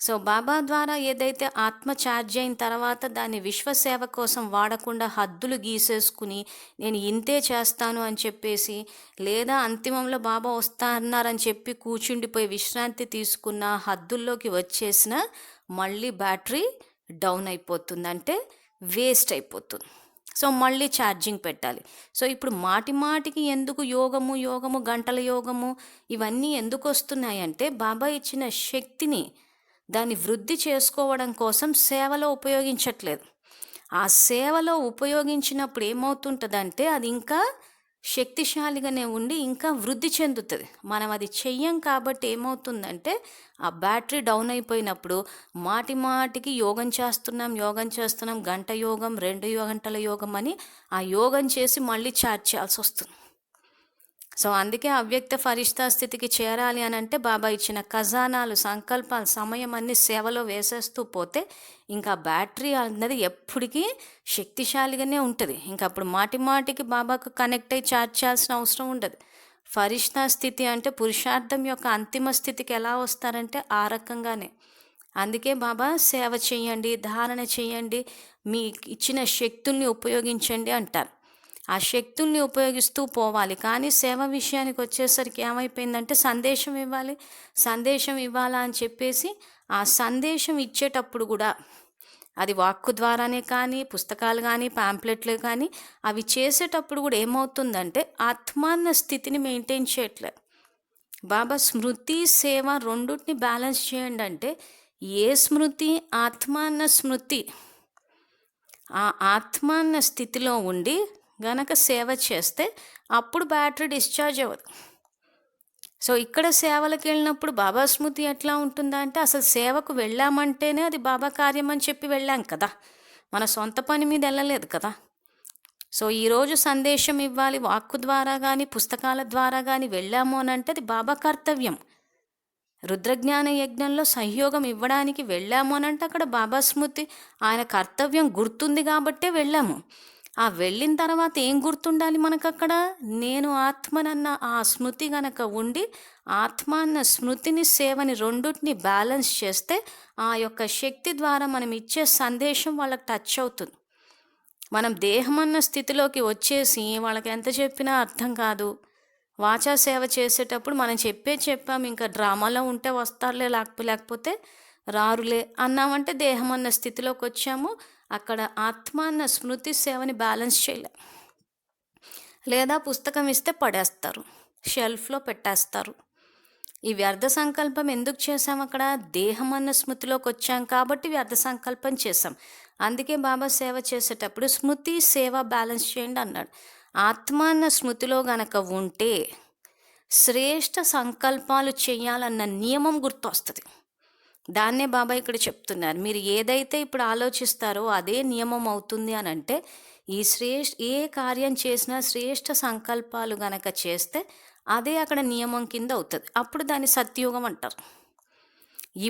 సో బాబా ద్వారా ఏదైతే ఆత్మ ఛార్జ్ అయిన తర్వాత దాన్ని విశ్వసేవ కోసం వాడకుండా హద్దులు గీసేసుకుని నేను ఇంతే చేస్తాను అని చెప్పేసి, లేదా అంతిమంలో బాబా వస్తా అన్నారని చెప్పి కూర్చుండిపోయి విశ్రాంతి తీసుకున్న హద్దుల్లోకి వచ్చేసిన మళ్ళీ బ్యాటరీ డౌన్ అయిపోతుంది, అంటే వేస్ట్ అయిపోతుంది. సో మళ్ళీ ఛార్జింగ్ పెట్టాలి. సో ఇప్పుడు మాటి మాటికి ఎందుకు యోగము యోగము గంటల యోగము ఇవన్నీ ఎందుకు వస్తున్నాయంటే బాబా ఇచ్చిన శక్తిని దాన్ని వృద్ధి చేసుకోవడం కోసం సేవలో ఉపయోగించట్లేదు. ఆ సేవలో ఉపయోగించినప్పుడు ఏమవుతుంటుందంటే అది ఇంకా శక్తిశాలిగానే ఉండి ఇంకా వృద్ధి చెందుతుంది. మనం అది చెయ్యం కాబట్టి ఏమవుతుందంటే ఆ బ్యాటరీ డౌన్ అయిపోయినప్పుడు మాటి మాటికి యోగం చేస్తున్నాం, గంట యోగం 2 గంటల యోగం అని ఆ యోగం చేసి మళ్ళీ ఛార్జ్ చేయాల్సి వస్తుంది. సో అందుకే అవ్యక్త ఫరిష్తా స్థితికి చేరాలి అని అంటే బాబా ఇచ్చిన ఖజానాలు, సంకల్పాలు, సమయం అన్ని సేవలో వేసేస్తూ పోతే ఇంకా బ్యాటరీ అన్నది ఎప్పటికీ శక్తిశాలిగానే ఉంటుంది. ఇంకా అప్పుడు మాటి మాటికి బాబాకు కనెక్ట్ అయ్యి ఛార్జ్ చేయాల్సిన అవసరం ఉండదు. ఫరిష్తా స్థితి అంటే పురుషార్థం యొక్క అంతిమ స్థితికి ఎలా వస్తారంటే ఆ రకంగానే. అందుకే బాబా సేవ చేయండి, ధారణ చేయండి, మీ ఇచ్చిన శక్తుల్ని ఉపయోగించండి అంటారు. ఆ శక్తుల్ని ఉపయోగిస్తూ పోవాలి. కానీ సేవ విషయానికి వచ్చేసరికి ఏమైపోయిందంటే సందేశం ఇవ్వాలా అని చెప్పేసి ఆ సందేశం ఇచ్చేటప్పుడు కూడా అది వాక్కు ద్వారానే కానీ, పుస్తకాలు కానీ, పాంప్లెట్లు కానీ అవి చేసేటప్పుడు కూడా ఏమవుతుందంటే ఆత్మాన్న స్థితిని మెయింటైన్ చేయట్లేదు. బాబా స్మృతి, సేవ రెండుటిని బ్యాలెన్స్ చేయండి అంటే ఏ స్మృతి? ఆత్మాన్న స్మృతి. ఆ ఆత్మాన్న స్థితిలో ఉండి గనక సేవ చేస్తే అప్పుడు బ్యాటరీ డిశ్చార్జ్ అవ్వదు. సో ఇక్కడ సేవలకు వెళ్ళినప్పుడు బాబా స్మృతి ఎట్లా ఉంటుందా అంటే అసలు సేవకు వెళ్ళామంటేనే అది బాబా కార్యం అని చెప్పి వెళ్ళాం కదా, మన సొంత పని మీద వెళ్ళలేదు కదా. సో ఈరోజు సందేశం ఇవ్వాలి, వాక్కు ద్వారా కానీ పుస్తకాల ద్వారా కానీ వెళ్ళాము అని అంటే అది బాబా కర్తవ్యం. రుద్రజ్ఞాన యజ్ఞంలో సహయోగం ఇవ్వడానికి వెళ్ళాము అని అంటే అక్కడ బాబా స్మృతి, ఆయన కర్తవ్యం గుర్తుంది కాబట్టే వెళ్ళాము. ఆ వెళ్ళిన తర్వాత ఏం గుర్తుండాలి మనకు అక్కడ? నేను ఆత్మనన్న ఆ స్మృతి గనక ఉండి ఆత్మ అన్న స్మృతిని, సేవని రెండుటిని బ్యాలెన్స్ చేస్తే ఆ యొక్క శక్తి ద్వారా మనం ఇచ్చే సందేశం వాళ్ళకి టచ్ అవుతుంది. మనం దేహం అన్న స్థితిలోకి వచ్చేసి వాళ్ళకి ఎంత చెప్పినా అర్థం కాదు. వాచా సేవ చేసేటప్పుడు మనం చెప్పాము, ఇంకా డ్రామాలో ఉంటే వస్తారులే, లేకపోతే రారులే అన్నామంటే దేహం అన్న స్థితిలోకి వచ్చాము. అక్కడ ఆత్మ అన్న స్మృతి సేవని బ్యాలెన్స్ చేయలే. లేదా పుస్తకం ఇస్తే పడేస్తారు, షెల్ఫ్లో పెట్టేస్తారు. ఈ వ్యర్థ సంకల్పం ఎందుకు చేసాం? అక్కడ దేహం అన్న స్మృతిలోకి వచ్చాం కాబట్టి వ్యర్థ సంకల్పం చేసాం. అందుకే బాబా సేవ చేసేటప్పుడు స్మృతి, సేవ బ్యాలెన్స్ చేయండి అన్నాడు. ఆత్మ అన్న స్మృతిలో గనక ఉంటే శ్రేష్ఠ సంకల్పాలు చేయాలన్న నియమం గుర్తొస్తుంది. దాన్నే బాబా ఇక్కడ చెప్తున్నారు. మీరు ఏదైతే ఇప్పుడు ఆలోచిస్తారో అదే నియమం అవుతుంది అని అంటే ఏ కార్యం చేసినా శ్రేష్ఠ సంకల్పాలు గనక చేస్తే అదే అక్కడ నియమం కింద అవుతుంది. అప్పుడు దాన్ని సత్యోగం అంటారు.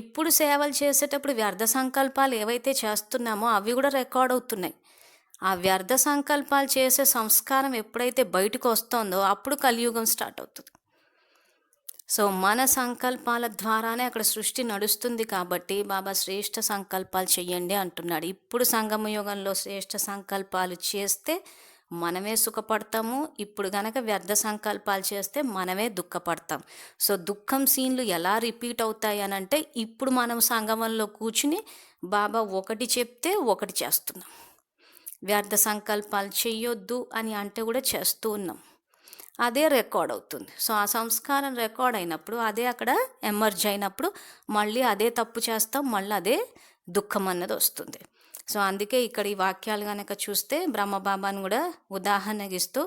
ఇప్పుడు సేవలు చేసేటప్పుడు వ్యర్థ సంకల్పాలు ఏవైతే చేస్తున్నామో అవి కూడా రికార్డ్ అవుతున్నాయి. ఆ వ్యర్థ సంకల్పాలు చేసే సంస్కారం ఎప్పుడైతే బయటకు వస్తుందో అప్పుడు కలియుగం స్టార్ట్ అవుతుంది. సో మన సంకల్పాల ద్వారానే అక్కడ సృష్టి నడుస్తుంది కాబట్టి బాబా శ్రేష్ఠ సంకల్పాలు చెయ్యండి అంటున్నాడు. ఇప్పుడు సంగమ యుగంలో శ్రేష్ఠ సంకల్పాలు చేస్తే మనమే సుఖపడతాము. ఇప్పుడు గనక వ్యర్థ సంకల్పాలు చేస్తే మనమే దుఃఖపడతాం. సో దుఃఖం సీన్లు ఎలా రిపీట్ అవుతాయి అని అంటే ఇప్పుడు మనం సంగమంలో కూర్చుని బాబా ఒకటి చెప్తే ఒకటి చేస్తున్నాం. వ్యర్థ సంకల్పాలు చెయ్యొద్దు అని అంటే కూడా చేస్తూ ఉన్నాం. అదే రికార్డ్ అవుతుంది. సో ఆ సంస్కారం రికార్డ్ అయినప్పుడు అదే అక్కడ ఎమర్జ్ అయినప్పుడు మళ్ళీ అదే తప్పు చేస్తాం, మళ్ళీ అదే దుఃఖం అన్నది వస్తుంది. సో అందుకే ఇక్కడ ఈ వాక్యాలు కనుక చూస్తే బ్రహ్మబాబాను కూడా ఉదాహరణగిస్తూ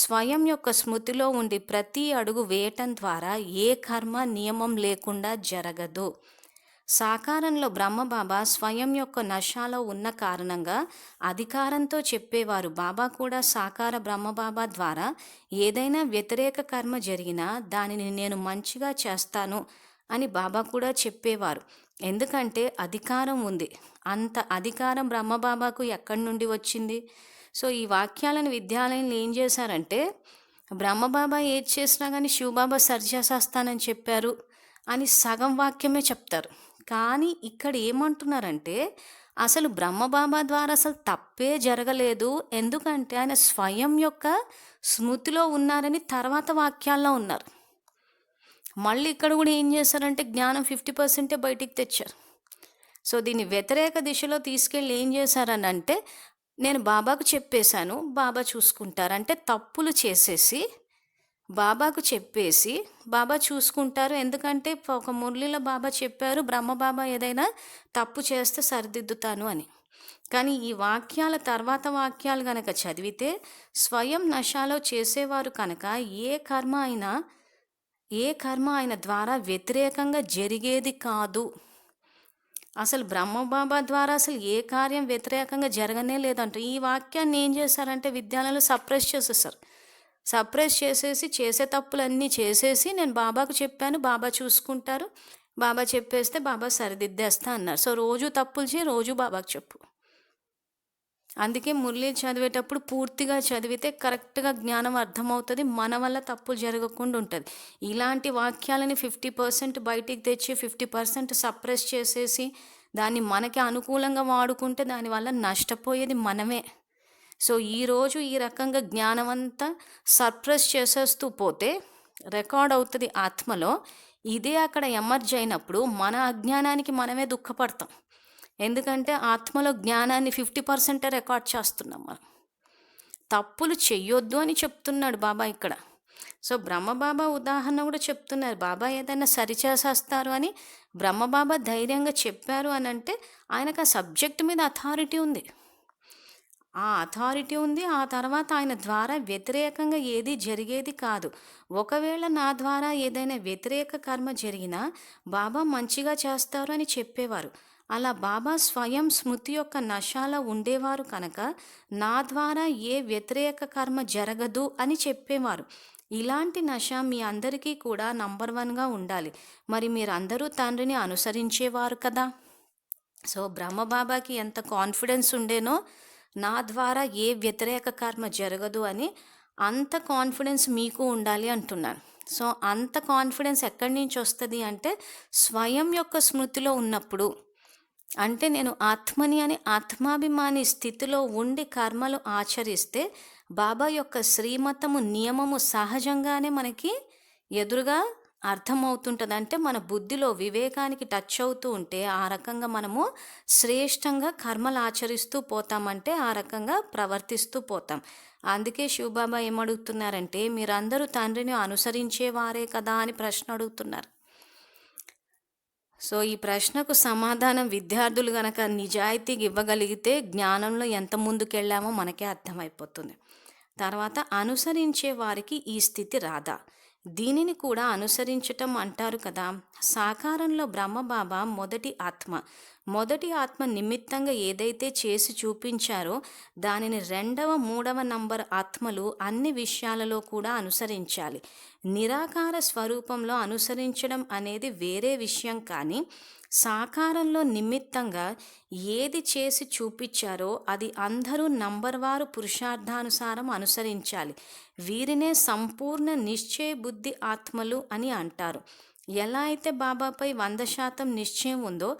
స్వయం యొక్క స్మృతిలో ఉండి ప్రతి అడుగు వేయటం ద్వారా ఏ కర్మ నియమం లేకుండా జరగదు. సాకారంలో బ్రహ్మబాబా స్వయం యొక్క నశాలో ఉన్న కారణంగా అధికారంతో చెప్పేవారు. బాబా కూడా సాకార బ్రహ్మబాబా ద్వారా ఏదైనా వ్యతిరేక కర్మ జరిగినా దానిని నేను మంచిగా చేస్తాను అని బాబా కూడా చెప్పేవారు. ఎందుకంటే అధికారం ఉంది. అంత అధికారం బ్రహ్మబాబాకు ఎక్కడి నుండి వచ్చింది? సో ఈ వాక్యాలను విద్యాలయంలో ఏం చేశారంటే బ్రహ్మబాబా ఏది చేసినా కానీ శివబాబా సరిచేసేస్తానని చెప్పారు అని సగం వాక్యమే చెప్తారు. కానీ ఇక్కడ ఏమంటున్నారంటే, అసలు బ్రహ్మబాబా ద్వారా అసలు తప్పే జరగలేదు. ఎందుకంటే ఆయన స్వయం యొక్క స్మృతిలో ఉన్నారని తర్వాత వాక్యాల్లో ఉన్నారు. మళ్ళీ ఇక్కడ కూడా ఏం చేశారంటే జ్ఞానం 50% బయటికి తెచ్చారు. సో దీన్ని వ్యతిరేక దిశలో తీసుకెళ్ళి ఏం చేశారనంటే, నేను బాబాకు చెప్పేశాను, బాబా చూసుకుంటారు. అంటే తప్పులు చేసేసి బాబాకు చెప్పేసి బాబా చూసుకుంటారు. ఎందుకంటే ఒక మురళిలో బాబా చెప్పారు, బ్రహ్మబాబా ఏదైనా తప్పు చేస్తే సరిదిద్దుతాను అని. కానీ ఈ వాక్యాల తర్వాత వాక్యాలు కనుక చదివితే, స్వయం నశాలో చేసేవారు కనుక ఏ కర్మ ఆయన ద్వారా వ్యతిరేకంగా జరిగేది కాదు. అసలు బ్రహ్మబాబా ద్వారా అసలు ఏ కార్యం వ్యతిరేకంగా జరగనే లేదంట. ఈ వాక్యాన్ని ఏం చేశారంటే విద్యాలయంలో సప్రెస్ చేసేసారు. సప్రెస్ చేసేసి చేసే తప్పులన్నీ చేసేసి, నేను బాబాకు చెప్పాను, బాబా చూసుకుంటారు, బాబా చెప్పేస్తే బాబా సరిదిద్దేస్తా అన్నారు. సో రోజు తప్పులు చేయి, రోజు బాబాకు చెప్పు. అందుకే మురళి చదివేటప్పుడు పూర్తిగా చదివితే కరెక్ట్గా జ్ఞానం అర్థమవుతుంది, మన వల్ల తప్పులు జరగకుండా ఉంటుంది. ఇలాంటి వాక్యాలని 50% బయటికి తెచ్చి 50% సప్రెస్ చేసేసి దాన్ని మనకి అనుకూలంగా వాడుకుంటే దానివల్ల నష్టపోయేది మనమే. సో ఈరోజు ఈ రకంగా జ్ఞానం అంతా సప్రెస్ చేసేస్తూ పోతే రికార్డ్ అవుతుంది ఆత్మలో. ఇదే అక్కడ ఎమర్జ్ అయినప్పుడు మన అజ్ఞానానికి మనమే దుఃఖపడతాం. ఎందుకంటే ఆత్మలో జ్ఞానాన్ని 50% రికార్డ్ చేస్తున్నాం మనం. తప్పులు చెయ్యొద్దు అని చెప్తున్నాడు బాబా ఇక్కడ. సో బ్రహ్మబాబా ఉదాహరణ కూడా చెప్తున్నారు. బాబా ఏదైనా సరిచేసేస్తారు అని బ్రహ్మబాబా ధైర్యంగా చెప్పారు అని అంటే ఆయనకు ఆ సబ్జెక్ట్ మీద అథారిటీ ఉంది. ఆ తర్వాత ఆయన ద్వారా వ్యతిరేకంగా ఏది జరిగేది కాదు. ఒకవేళ నా ద్వారా ఏదైనా వ్యతిరేక కర్మ జరిగినా బాబా మంచిగా చేస్తారు అని చెప్పేవారు. అలా బాబా స్వయం స్మృతి యొక్క నశాలో ఉండేవారు కనుక నా ద్వారా ఏ వ్యతిరేక కర్మ జరగదు అని చెప్పేవారు. ఇలాంటి నశ మీ అందరికీ కూడా నంబర్ 1గా ఉండాలి. మరి మీరందరూ తండ్రిని అనుసరించేవారు కదా. సో బ్రహ్మబాబాకి ఎంత కాన్ఫిడెన్స్ ఉండేనో నా ద్వారా ఏ వ్యతిరేక కర్మ జరగదు అని, అంత కాన్ఫిడెన్స్ మీకు ఉండాలి అంటున్నాను. సో అంత కాన్ఫిడెన్స్ ఎక్కడి నుంచి వస్తుంది అంటే స్వయం యొక్క స్మృతిలో ఉన్నప్పుడు. అంటే నేను ఆత్మని అని ఆత్మాభిమాని స్థితిలో ఉండి కర్మలు ఆచరిస్తే బాబా యొక్క శ్రీమతము నియమము సహజంగానే మనకి ఎదురుగా అర్థమవుతుంటుంది. అంటే మన బుద్ధిలో వివేకానికి టచ్ అవుతూ ఉంటే ఆ రకంగా మనము శ్రేష్టంగా కర్మలు ఆచరిస్తూ పోతామంటే ఆ రకంగా ప్రవర్తిస్తూ పోతాం. అందుకే శివబాబా ఏమడుగుతున్నారంటే, మీరందరూ తండ్రిని అనుసరించేవారే కదా అని ప్రశ్న అడుగుతున్నారు. సో ఈ ప్రశ్నకు సమాధానం విద్యార్థులు గనక నిజాయితీగా ఇవ్వగలిగితే జ్ఞానంలో ఎంత ముందుకెళ్ళామో మనకే అర్థమైపోతుంది. తర్వాత అనుసరించే వారికి ఈ స్థితి రాదా? దీనిని కూడా అనుసరించటం అంటారు కదా. సాకారంలో బ్రహ్మబాబా మొదటి ఆత్మ నిమిత్తంగా ఏదైతే చేసి చూపించారో దానిని 2వ 3వ నంబర్ ఆత్మలు అన్ని విషయాలలో కూడా అనుసరించాలి. నిరాకార స్వరూపంలో అనుసరించడం అనేది వేరే విషయం. కానీ సాకారంలో నిమిత్తంగా ఏది చేసి చూపించారో అది అందరూ నంబర్వారు పురుషార్థానుసారం అనుసరించాలి. వీరినే సంపూర్ణ నిశ్చయ బుద్ధి ఆత్మలు అని అంటారు. ఎలా అయితే బాబాపై 100% నిశ్చయం ఉందో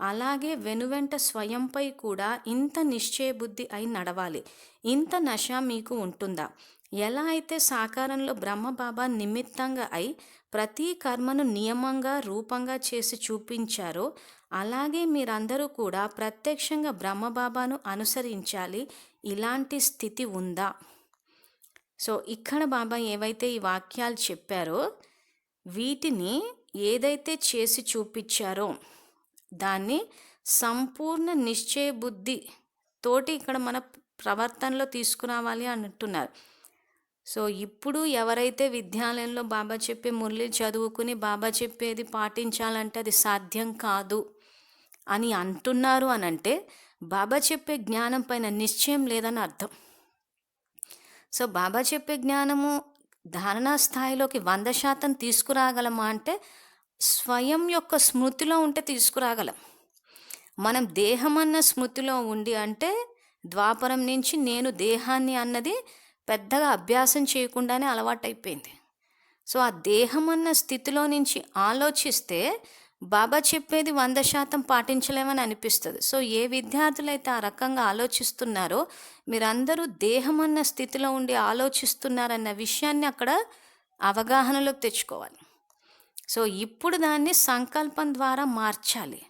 అలాగే వెనువెంట స్వయంపై కూడా ఇంత నిశ్చయ బుద్ధి అయి నడవాలి. ఇంత నశ మీకు ఉంటుందా? ఎలా అయితే సాకారంలో బ్రహ్మబాబా నిమిత్తంగా అయి ప్రతి కర్మను నియమంగా రూపంగా చేసి చూపించారో అలాగే మీరందరూ కూడా ప్రత్యక్షంగా బ్రహ్మబాబాను అనుసరించాలి. ఇలాంటి స్థితి ఉందా? సో ఇక్కడ బాబా ఏవైతే ఈ వాక్యాలు చెప్పారో వీటిని ఏదైతే చేసి చూపించారో దాన్ని సంపూర్ణ నిశ్చయ బుద్ధి తోటి ఇక్కడ మన ప్రవర్తనలో తీసుకురావాలి అంటున్నారు. సో ఇప్పుడు ఎవరైతే విద్యాలయంలో బాబా చెప్పే మురళి చదువుకుని బాబా చెప్పేది పాటించాలంటే అది సాధ్యం కాదు అని అంటున్నారు అనంటే బాబా చెప్పే జ్ఞానం పైన నిశ్చయం లేదని అర్థం. సో బాబా చెప్పే జ్ఞానము ధారణా స్థాయిలోకి 100% తీసుకురాగలమా అంటే స్వయం యొక్క స్మృతిలో ఉంటే తీసుకురాగలం. మనం దేహం అన్న స్మృతిలో ఉండి అంటే ద్వాపరం నుంచి నేను దేహాన్ని అన్నది పెద్దగా అభ్యాసం చేయకుండానే అలవాటైపోయింది. సో ఆ దేహం అన్న స్థితిలో నుంచి ఆలోచిస్తే బాబా చెప్పేది 100% పాటించలేమని అనిపిస్తది. సో, ఏ విద్యార్థులైతే ఆ రకంగా ఆలోచిస్తున్నారో, మీరందరూ దేహమన్న స్థితిలో ఉండి ఆలోచిస్తున్నారన్న విషయాన్ని అక్కడ అవగాహనలోకి తెచ్చుకోవాలి. సో, ఇప్పుడు దాన్ని సంకల్పం ద్వారా మార్చాలి.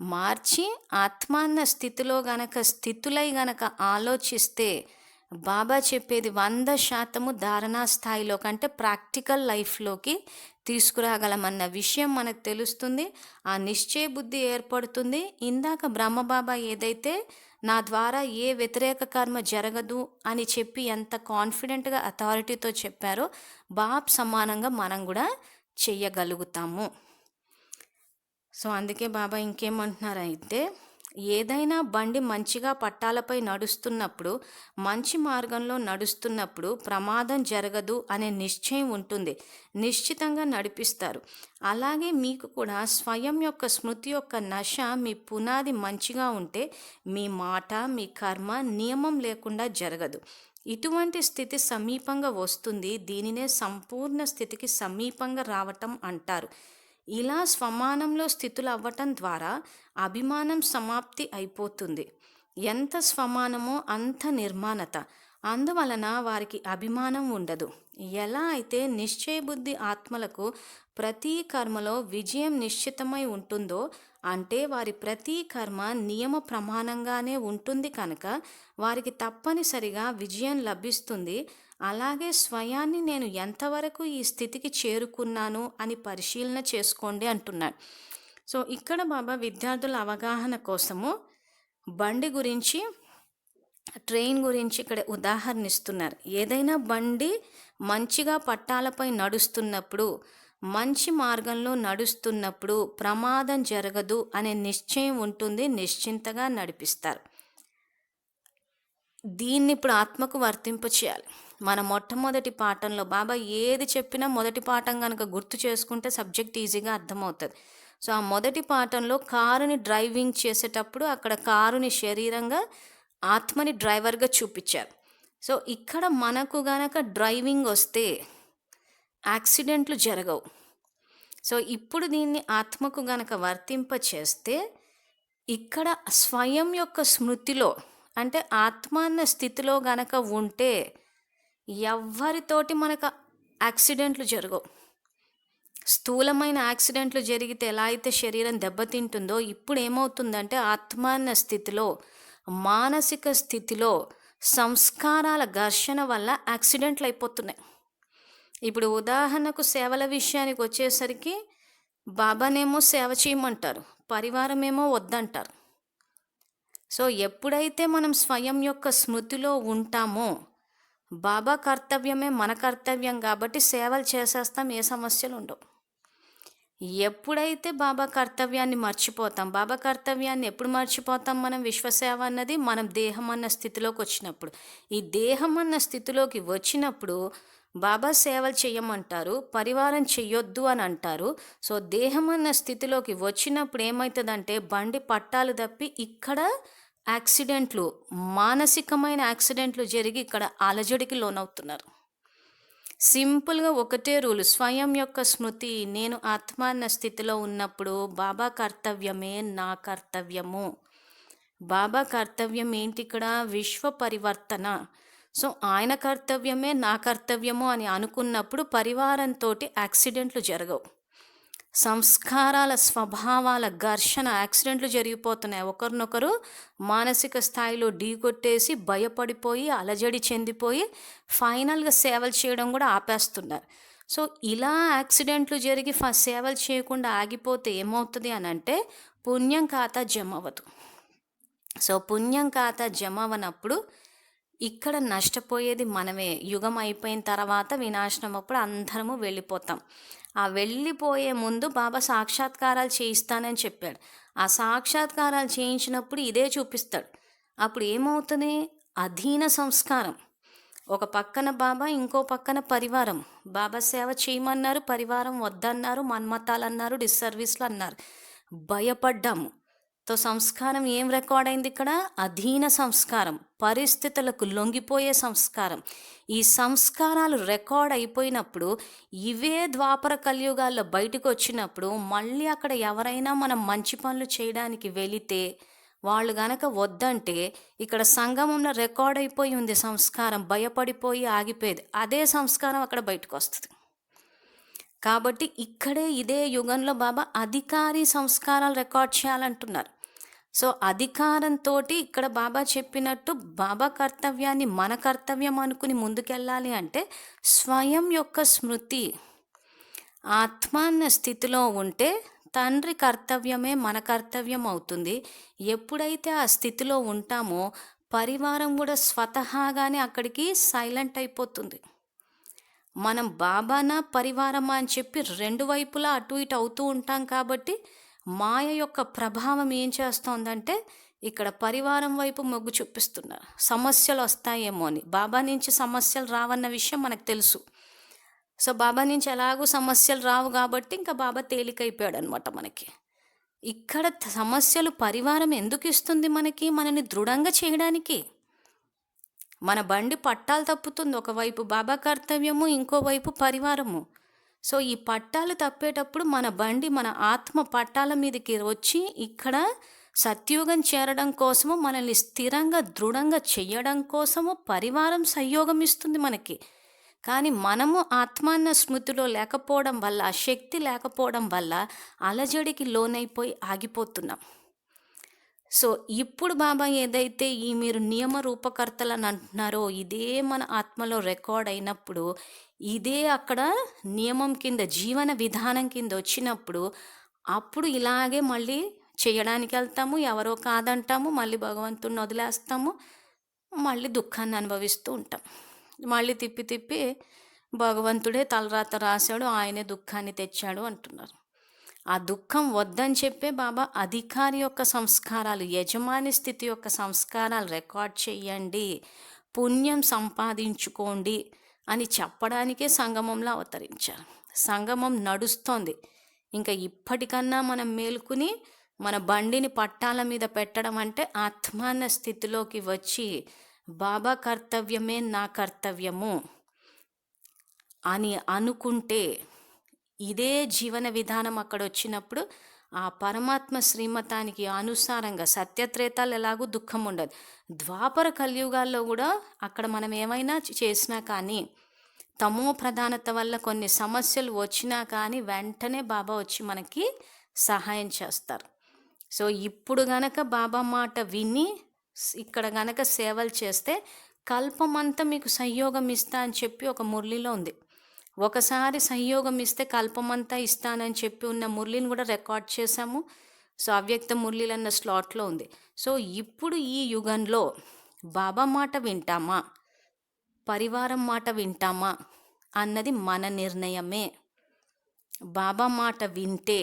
మార్చి ఆత్మాన్న స్థితిలో స్థితులై గనక ఆలోచిస్తే, బాబా చెప్పేది 100% ధారణా స్థాయిలో కంటే ప్రాక్టికల్ లైఫ్‌లోకి తీసుకురాగలమన్న విషయం మనకు తెలుస్తుంది. ఆ నిశ్చయ బుద్ధి ఏర్పడుతుంది. ఇందాక బ్రహ్మబాబా ఏదైతే నా ద్వారా ఏ వ్యతిరేక కర్మ జరగదు అని చెప్పి ఎంత కాన్ఫిడెంట్‌గా అథారిటీతో చెప్పారో, బాబ్ సమానంగా మనం గూడా చెయ్యగలుగుతాము. సో, అందుకే బాబా ఇంకేమంటున్నారంటే, ఏదైనా బండి మంచిగా పట్టాలపై నడుస్తున్నప్పుడు, మంచి మార్గంలో నడుస్తున్నప్పుడు ప్రమాదం జరగదు అనే నిశ్చయం ఉంటుంది. నిశ్చితంగా నడిపిస్తారు. అలాగే మీకు కూడా స్వయం యొక్క స్మృతి యొక్క నశ మీ పునాది మంచిగా ఉంటే, మీ మాట, మీ కర్మ నియమం లేకుండా జరగదు. ఇటువంటి స్థితి సమీపంగా వస్తుంది. దీనినే సంపూర్ణ స్థితికి సమీపంగా రావటం అంటారు. ఇలా స్వమానంలో స్థితులు అవ్వటం ద్వారా అభిమానం సమాప్తి అయిపోతుంది. ఎంత స్వమానమో అంత నిర్మాణత. అందువలన వారికి అభిమానం ఉండదు. ఎలా అయితే నిశ్చయబుద్ధి ఆత్మలకు ప్రతి కర్మలో విజయం నిశ్చితమై ఉంటుందో, అంటే వారి ప్రతి కర్మ నియమ ప్రమాణంగానే ఉంటుంది కనుక వారికి తప్పనిసరిగా విజయం లభిస్తుంది. అలాగే స్వయాన్ని నేను ఎంతవరకు ఈ స్థితికి చేరుకున్నాను అని పరిశీలన చేసుకోండి అంటున్నాడు. సో, ఇక్కడ బాబా విద్యార్థుల అవగాహన కోసము బండి గురించి, ట్రైన్ గురించి ఇక్కడ ఉదాహరణ ఇస్తున్నారు. ఏదైనా బండి మంచిగా పట్టాలపై నడుస్తున్నప్పుడు, మంచి మార్గంలో నడుస్తున్నప్పుడు ప్రమాదం జరగదు అనే నిశ్చయం ఉంటుంది. నిశ్చింతగా నడిపిస్తారు. దీన్ని ఇప్పుడు ఆత్మకు వర్తింప చేయాలి. మన మొట్టమొదటి పాఠంలో బాబా ఏది చెప్పినా మొదటి పాఠం కనుక గుర్తు చేసుకుంటే సబ్జెక్ట్ ఈజీగా అర్థమవుతుంది. సో, ఆ మొదటి పాఠంలో కారుని డ్రైవింగ్ చేసేటప్పుడు అక్కడ కారుని శరీరంగా, ఆత్మని డ్రైవర్గా చూపించారు. సో, ఇక్కడ మనకు గనక డ్రైవింగ్ వస్తే యాక్సిడెంట్లు జరగవు. సో, ఇప్పుడు దీన్ని ఆత్మకు గనక వర్తింప చేస్తే, ఇక్కడ స్వయం యొక్క స్మృతిలో, అంటే ఆత్మ అన్న స్థితిలో గనక ఉంటే ఎవ్వరితోటి మనకు యాక్సిడెంట్లు జరగవు. స్థూలమైన యాక్సిడెంట్లు జరిగితే ఎలా అయితే శరీరం దెబ్బతింటుందో, ఇప్పుడు ఏమవుతుందంటే ఆత్మ అన్న స్థితిలో, మానసిక స్థితిలో సంస్కారాల ఘర్షణ వల్ల యాక్సిడెంట్లు అయిపోతున్నాయి. ఇప్పుడు ఉదాహరణకు సేవల విషయానికి వచ్చేసరికి బాబానేమో సేవ చేయమంటారు, పరివారమేమో వద్దంటారు. సో, ఎప్పుడైతే మనం స్వయం యొక్క స్మృతిలో ఉంటామో, బాబా కర్తవ్యమే మన కర్తవ్యం కాబట్టి సేవలు చేసేస్తాం, ఏ సమస్యలు ఉండవు. ఎప్పుడైతే బాబా కర్తవ్యాన్ని మర్చిపోతాం, బాబా కర్తవ్యాన్ని ఎప్పుడు మర్చిపోతాం మనం? విశ్వసేవ అన్నది మనం దేహం అన్న స్థితిలోకి వచ్చినప్పుడు. ఈ దేహం అన్న స్థితిలోకి వచ్చినప్పుడు బాబా సేవలు చెయ్యమంటారు, పరివారం చెయ్యొద్దు అని అంటారు. సో, దేహం అన్న స్థితిలోకి వచ్చినప్పుడు ఏమవుతుందంటే బండి పట్టాలు తప్పి ఇక్కడ యాక్సిడెంట్లు, మానసికమైన యాక్సిడెంట్లు జరిగి ఇక్కడ అలజడికి లోనవుతున్నారు. సింపుల్గా ఒకటే రూలు, స్వయం యొక్క స్మృతి, నేను ఆత్మ అన్న స్థితిలో ఉన్నప్పుడు బాబా కర్తవ్యమే నా కర్తవ్యము. బాబా కర్తవ్యం ఏంటి ఇక్కడ? విశ్వ పరివర్తన. సో, ఆయన కర్తవ్యమే నా కర్తవ్యము అని అనుకున్నప్పుడు పరివారంతో యాక్సిడెంట్లు జరగవు. సంస్కారాల, స్వభావాల ఘర్షణ, యాక్సిడెంట్లు జరిగిపోతున్నాయి. ఒకరినొకరు మానసిక స్థాయిలో ఢీకొట్టేసి భయపడిపోయి అలజడి చెందిపోయి ఫైనల్గా సేవలు చేయడం కూడా ఆపేస్తున్నారు. సో, ఇలా యాక్సిడెంట్లు జరిగి సేవలు చేయకుండా ఆగిపోతే ఏమవుతుంది అని అంటే పుణ్యం ఖాతా జమ అవ్వదు. సో, పుణ్యం ఖాతా జమ అవ్వనప్పుడు ఇక్కడ నష్టపోయేది మనమే. యుగం అయిపోయిన తర్వాత వినాశనం అప్పుడు అందరము వెళ్ళిపోతాం. ఆ వెళ్ళిపోయే ముందు బాబా సాక్షాత్కారాలు చేయిస్తానని చెప్పాడు. ఆ సాక్షాత్కారాలు చేయించినప్పుడు ఇదే చూపిస్తాడు. అప్పుడు ఏమవుతుంది? అధీన సంస్కారం. ఒక పక్కన బాబా, ఇంకో పక్కన పరివారం. బాబా సేవ చేయమన్నారు, పరివారం వద్దన్నారు, మన్మతాలు అన్నారు, డిస్సర్వీస్లు అన్నారు. భయపడ్డాము. సంస్కారం ఏం రికార్డ్ అయింది ఇక్కడ? అధీన సంస్కారం, పరిస్థితులకు లొంగిపోయే సంస్కారం. ఈ సంస్కారాలు రికార్డ్ అయిపోయినప్పుడు ఇవే ద్వాపర కలియుగాల్లో బయటకు వచ్చినప్పుడు మళ్ళీ అక్కడ ఎవరైనా మనం మంచి పనులు చేయడానికి వెళితే వాళ్ళు గనక వద్దంటే ఇక్కడ సంగమంలో రికార్డ్ అయిపోయి ఉంది సంస్కారం, భయపడిపోయి ఆగిపోయేది. అదే సంస్కారం అక్కడ బయటకు వస్తుంది. కాబట్టి ఇక్కడే ఇదే యుగంలో బాబా అధికారి సంస్కారాలు రికార్డ్ చేయాలంటున్నారు. సో అధికారంతో ఇక్కడ బాబా చెప్పినట్టు బాబా కర్తవ్యాన్ని మన కర్తవ్యం అనుకుని ముందుకెళ్ళాలి అంటే స్వయం యొక్క స్మృతి ఆత్మాన్న స్థితిలో ఉంటే తండ్రి కర్తవ్యమే మన కర్తవ్యం అవుతుంది. ఎప్పుడైతే ఆ స్థితిలో ఉంటామో పరివారం కూడా స్వతహాగానే అక్కడికి సైలెంట్ అయిపోతుంది. మనం బాబానా పరివారమా అని చెప్పి రెండు వైపులా అటు ఇటు అవుతూ ఉంటాం. కాబట్టి మాయ యొక్క ప్రభావం ఏం చేస్తోందంటే ఇక్కడ పరివారం వైపు మొగ్గు చూపిస్తున్నారు. సమస్యలు వస్తాయేమో అని. బాబా నుంచి సమస్యలు రావన్న విషయం మనకు తెలుసు. సో బాబా నుంచి ఎలాగూ సమస్యలు రావు కాబట్టి ఇంకా బాబా తేలికైపోయాడు అనమాట మనకి. ఇక్కడ సమస్యలు పరివారం ఎందుకు ఇస్తుంది మనని దృఢంగా చేయడానికి. మన బండి పట్టాలు తప్పుతుంది, ఒకవైపు బాబా కర్తవ్యము, ఇంకోవైపు పరివారము. సో ఈ పట్టాలు తప్పేటప్పుడు మన బండి మన ఆత్మ పట్టాల మీదకి వచ్చి ఇక్కడ సత్యుగం చేరడం కోసము, మనల్ని స్థిరంగా దృఢంగా చేయడం కోసము పరివారం సహయోగం ఇస్తుంది మనకి. కానీ మనము ఆత్మాన్న స్మృతిలో లేకపోవడం వల్ల, శక్తి లేకపోవడం వల్ల అలజడికి లోనైపోయి ఆగిపోతున్నాం. సో ఇప్పుడు బాబా ఏదైతే ఈ మీరు నియమ రూపకర్తలని అంటున్నారో ఇదే మన ఆత్మలో రికార్డ్ అయినప్పుడు, ఇదే అక్కడ నియమం కింద జీవన విధానం కింద వచ్చినప్పుడు అప్పుడు ఇలాగే మళ్ళీ చేయడానికి వెళ్తాము, ఎవరో కాదంటాము, మళ్ళీ భగవంతుడిని వదిలేస్తాము, మళ్ళీ దుఃఖాన్ని అనుభవిస్తూ ఉంటాం. మళ్ళీ తిప్పి తిప్పి భగవంతుడే తలరాత రాశాడు, ఆయనే దుఃఖాన్ని తెచ్చాడు అంటున్నారు. ఆ దుఃఖం వద్దని చెప్పే బాబా అధికారి యొక్క సంస్కారాలు, యజమాని స్థితి యొక్క సంస్కారాలు రికార్డ్ చేయండి, పుణ్యం సంపాదించుకోండి అని చెప్పడానికే సంగమంలో అవతరించారు. సంగమం నడుస్తోంది. ఇంకా ఇప్పటికన్నా మనం మేలుకుని మన బండిని పట్టాల మీద పెట్టడం అంటే ఆత్మాన స్థితిలోకి వచ్చి బాబా కర్తవ్యమే నా కర్తవ్యము అని అనుకుంటే, ఇదే జీవన విధానం అక్కడ వచ్చినప్పుడు ఆ పరమాత్మ శ్రీమతానికి అనుసారంగా సత్యత్రేతాలు ఎలాగూ దుఃఖం ఉండదు. ద్వాపర కలియుగాల్లో కూడా అక్కడ మనం ఏమైనా చేసినా కానీ తమో ప్రధానత వల్ల కొన్ని సమస్యలు వచ్చినా కానీ వెంటనే బాబా వచ్చి మనకి సహాయం చేస్తారు. సో ఇప్పుడు గనక బాబా మాట విని ఇక్కడ గనక సేవలు చేస్తే కల్పమంతా మీకు సహయోగం ఇస్తా అని చెప్పి ఒక మురళిలో ఉంది. ఒకసారి సహయోగం ఇస్తే కల్పమంతా ఇస్తానని చెప్పి ఉన్న మురళిని కూడా రికార్డ్ చేశాము. సో అవ్యక్త మురళిలు అన్న స్లాట్లో ఉంది. సో ఇప్పుడు ఈ యుగంలో బాబా మాట వింటామా, పరివారం మాట వింటామా అన్నది మన నిర్ణయమే. బాబా మాట వింటే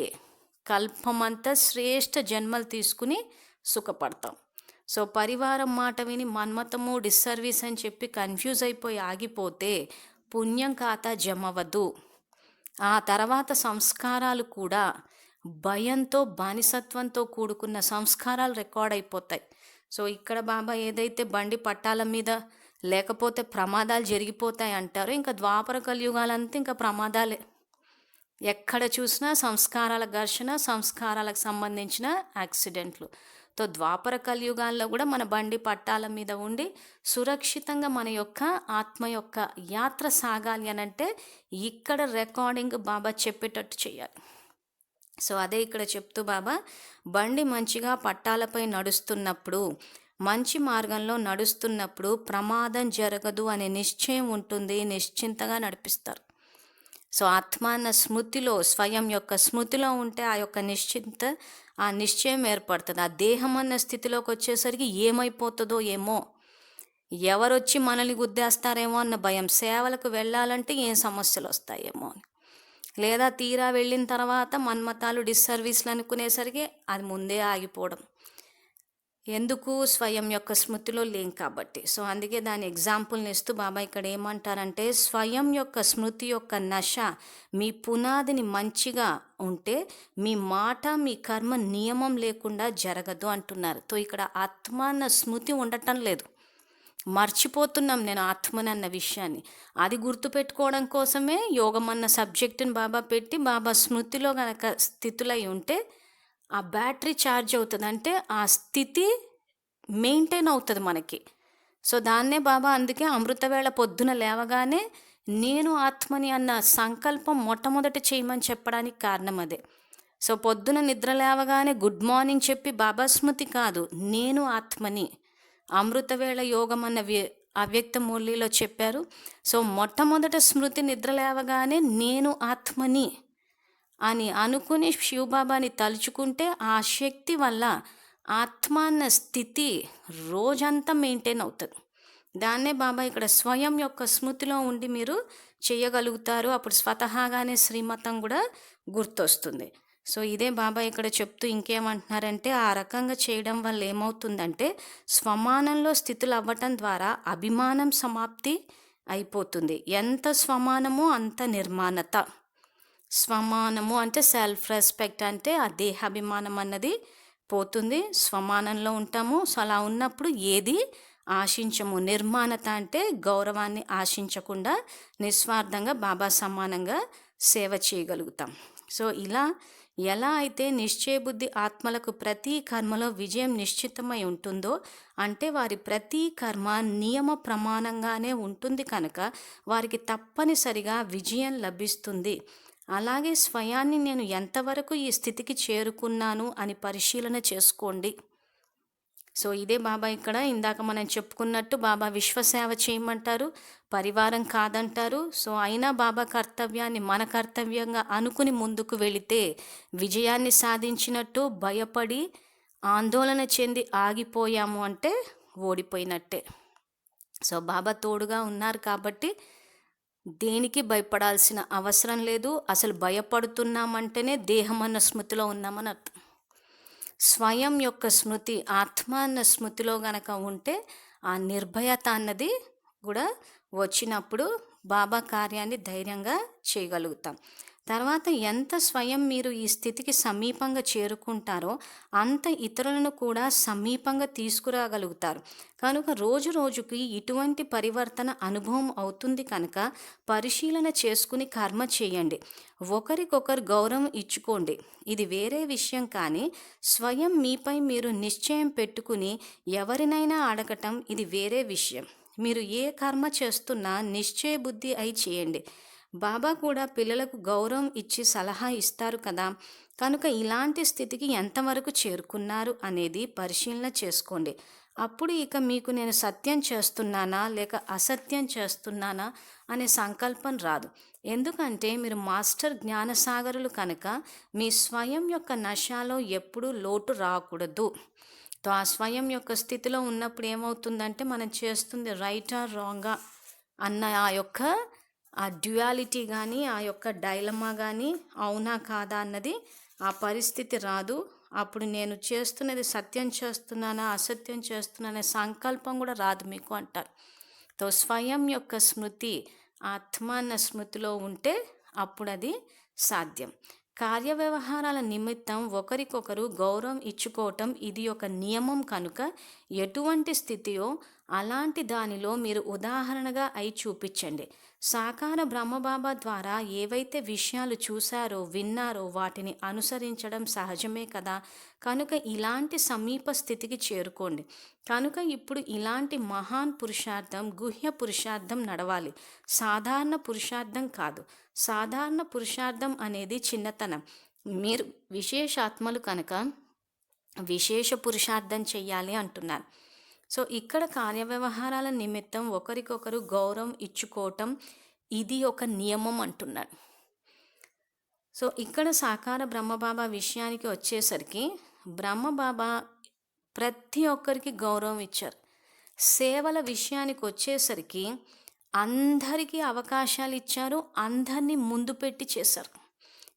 కల్పమంతా శ్రేష్ఠ జన్మలు తీసుకుని సుఖపడతాం. సో పరివారం మాట విని మన్మతము డిస్సర్వీస్ అని చెప్పి కన్ఫ్యూజ్ అయిపోయి ఆగిపోతే పుణ్యం ఖాతా జమవదు. ఆ తర్వాత సంస్కారాలు కూడా భయంతో బానిసత్వంతో కూడుకున్న సంస్కారాలు రికార్డ్ అయిపోతాయి. సో ఇక్కడ బాబా ఏదైతే బండి పట్టాల మీద లేకపోతే ప్రమాదాలు జరిగిపోతాయి అంటారో, ఇంకా ద్వాపర కలియుగాలంతా ఇంకా ప్రమాదాలే. ఎక్కడ చూసినా సంస్కారాల ఘర్షణ, సంస్కారాలకు సంబంధించిన యాక్సిడెంట్లు. తో ద్వాపర కలియుగాల్లో కూడా మన బండి పట్టాల మీద ఉండి సురక్షితంగా మన యొక్క ఆత్మ యొక్క యాత్ర సాగాలి అనంటే ఇక్కడ రికార్డింగ్ బాబా చెప్పేటట్టు చేయాలి. సో అదే ఇక్కడ చెప్తూ బాబా బండి మంచిగా పట్టాలపై నడుస్తున్నప్పుడు, మంచి మార్గంలో నడుస్తున్నప్పుడు ప్రమాదం జరగదు అనే నిశ్చయం ఉంటుంది, నిశ్చింతగా నడిపిస్తారు. సో ఆత్మాన్న స్మృతిలో, స్వయం యొక్క స్మృతిలో ఉంటే ఆ యొక్క ఆ నిశ్చయం ఏర్పడుతుంది. ఆ దేహం అన్న స్థితిలోకి వచ్చేసరికి ఏమైపోతుందో ఏమో, ఎవరొచ్చి మనల్ని గుద్దేస్తారేమో అన్న భయం, సేవలకు వెళ్ళాలంటే ఏం సమస్యలు వస్తాయేమో అని, లేదా తీరా వెళ్ళిన తర్వాత మన్మతాలు డిస్సర్వీస్లు అనుకునేసరికి అది ముందే ఆగిపోవడం, ఎందుకు స్వయం యొక్క స్మృతిలో లేం కాబట్టి. సో, అందుకే దాని ఎగ్జాంపుల్‌ని ఇస్తూ బాబా ఇక్కడ ఏమంటారంటే, స్వయం యొక్క స్మృతి యొక్క నశ మీ పునాదిని మంచిగా ఉంటే, మీ మాట, మీ కర్మ నియమం లేకుండా జరగదు అంటున్నారు. ఇక్కడ ఆత్మ అన్న స్మృతి ఉండటం లేదు. మర్చిపోతున్నాం నేను ఆత్మనన్న విషయాన్ని. అది గుర్తుపెట్టుకోవడం కోసమే యోగం అన్న సబ్జెక్టుని బాబా పెట్టి, బాబా స్మృతిలో గనక స్థితులై ఉంటే ఆ బ్యాటరీ ఛార్జ్ అవుతుంది. అంటే ఆ స్థితి మెయింటైన్ అవుతుంది మనకి. సో దాన్నే బాబా అందుకే అమృతవేళ పొద్దున లేవగానే నేను ఆత్మని అన్న సంకల్పం మొట్టమొదట చేయమని చెప్పడానికి కారణం అదే. సో పొద్దున నిద్ర లేవగానే గుడ్ మార్నింగ్ చెప్పి బాబా స్మృతి కాదు, నేను ఆత్మని అమృతవేళ యోగం అన్న అవ్యక్త మురళిలో చెప్పారు. సో మొట్టమొదట స్మృతి నిద్ర లేవగానే నేను ఆత్మని అని అనుకుని శివబాబాని తలుచుకుంటే ఆ శక్తి వల్ల ఆత్మ అన్న స్థితి రోజంతా మెయింటైన్ అవుతుంది. దాన్నే బాబా ఇక్కడ స్వయం యొక్క స్మృతిలో ఉండి మీరు చేయగలుగుతారు. అప్పుడు స్వతహాగానే శ్రీమతం కూడా గుర్తొస్తుంది. సో ఇదే బాబా ఇక్కడ చెప్తూ ఇంకేమంటున్నారంటే, ఆ రకంగా చేయడం వల్ల ఏమవుతుందంటే స్వమానంలో స్థితులు అవ్వటం ద్వారా అభిమానం సమాప్తి అయిపోతుంది. ఎంత స్వమానమో అంత నిర్మాణత. స్వమానము అంటే సెల్ఫ్ రెస్పెక్ట్, అంటే ఆ దేహాభిమానం అన్నది పోతుంది, స్వమానంలో ఉంటాము. సో అలా ఉన్నప్పుడు ఏది ఆశించము. నిర్మాణత అంటే గౌరవాన్ని ఆశించకుండా నిస్వార్థంగా బాబా సమానంగా సేవ చేయగలుగుతాం. సో ఇలా ఎలా అయితే నిశ్చయబుద్ధి ఆత్మలకు ప్రతి కర్మలో విజయం నిశ్చితమై ఉంటుందో, అంటే వారి ప్రతి కర్మ నియమ ప్రమాణంగానే ఉంటుంది కనుక వారికి తప్పనిసరిగా విజయం లభిస్తుంది. అలాగే స్వయాన్ని నేను ఎంతవరకు ఈ స్థితికి చేరుకున్నాను అని పరిశీలన చేసుకోండి. సో ఇదే బాబా ఇక్కడ ఇందాక మనం చెప్పుకున్నట్టు బాబా విశ్వసేవ చేయమంటారు, పరివారం కాదంటారు. సో అయినా బాబా కర్తవ్యాన్ని మన కర్తవ్యంగా అనుకుని ముందుకు వెళితే విజయాన్ని సాధించినట్టు, భయపడి ఆందోళన చెంది ఆగిపోయాము అంటే ఓడిపోయినట్టే. సో బాబా తోడుగా ఉన్నారు కాబట్టి దేనికి భయపడాల్సిన అవసరం లేదు. అసలు భయపడుతున్నామంటేనే దేహం అన్న స్మృతిలో ఉన్నామని అర్థం. స్వయం యొక్క స్మృతి, ఆత్మ అన్న స్మృతిలో గనక ఉంటే ఆ నిర్భయత అన్నది కూడా వచ్చినప్పుడు బాబా కార్యాన్ని ధైర్యంగా చేయగలుగుతాం. తర్వాత ఎంత స్వయం మీరు ఈ స్థితికి సమీపంగా చేరుకుంటారో అంత ఇతరులను కూడా సమీపంగా తీసుకురాగలుగుతారు. కనుక రోజు రోజుకి ఇటువంటి పరివర్తన అనుభవం అవుతుంది కనుక పరిశీలన చేసుకుని కర్మ చేయండి. ఒకరికొకరు గౌరవం ఇచ్చుకోండి, ఇది వేరే విషయం. కానీ స్వయం మీపై మీరు నిశ్చయం పెట్టుకుని ఎవరినైనా అడగటం ఇది వేరే విషయం. మీరు ఏ కర్మ చేస్తున్నా నిశ్చయ బుద్ధి అయి చేయండి. బాబా కూడా పిల్లలకు గౌరవం ఇచ్చి సలహా ఇస్తారు కదా. కనుక ఇలాంటి స్థితికి ఎంతవరకు చేరుకున్నారు అనేది పరిశీలన చేసుకోండి. అప్పుడు ఇక మీకు నేను సత్యం చేస్తున్నానా లేక అసత్యం చేస్తున్నానా అనే సంకల్పం రాదు. ఎందుకంటే మీరు మాస్టర్ జ్ఞానసాగరులు కనుక మీ స్వయం యొక్క నశాలో ఎప్పుడూ లోటు రాకూడదు. ఆ స్వయం యొక్క స్థితిలో ఉన్నప్పుడు ఏమవుతుందంటే మనం చేస్తుంది రైటా రాంగా అన్న ఆ డ్యుయాలిటీ కానీ, ఆ యొక్క డైలమా కానీ అవునా కాదా అన్నది ఆ పరిస్థితి రాదు. అప్పుడు నేను చేస్తున్నది సత్యం చేస్తున్నానా అసత్యం చేస్తున్నానే సంకల్పం కూడా రాదు మీకు అంటారు. స్వయం యొక్క స్మృతి, ఆత్మ అన్న స్మృతిలో ఉంటే అప్పుడు అది సాధ్యం. కార్య వ్యవహారాల నిమిత్తం ఒకరికొకరు గౌరవం ఇచ్చుకోవటం ఇది ఒక నియమం కనుక ఎటువంటి స్థితియో అలాంటి దానిలో మీరు ఉదాహరణగా అయి చూపించండి. సాకార బ్రహ్మబాబా ద్వారా ఏవైతే విషయాలు చూశారో విన్నారో వాటిని అనుసరించడం సహజమే కదా. కనుక ఇలాంటి సమీప స్థితికి చేరుకోండి. కనుక ఇప్పుడు ఇలాంటి మహాన్ పురుషార్థం, గుహ్య పురుషార్థం నడవాలి, సాధారణ పురుషార్థం కాదు. సాధారణ పురుషార్థం అనేది చిన్నతనం. మీరు విశేషాత్మలు కనుక విశేష పురుషార్థం చెయ్యాలి అంటున్నారు. సో ఇక్కడ కార్యవ్యవహారాల నిమిత్తం ఒకరికొకరు గౌరవం ఇచ్చుకోవటం ఇది ఒక నియమం అంటున్నాడు. సో ఇక్కడ సాకార బ్రహ్మబాబా విషయానికి వచ్చేసరికి బ్రహ్మబాబా ప్రతి ఒక్కరికి గౌరవం ఇచ్చారు. సేవల విషయానికి వచ్చేసరికి అందరికీ అవకాశాలు ఇచ్చారు, అందరినీ ముందు పెట్టి చేశారు.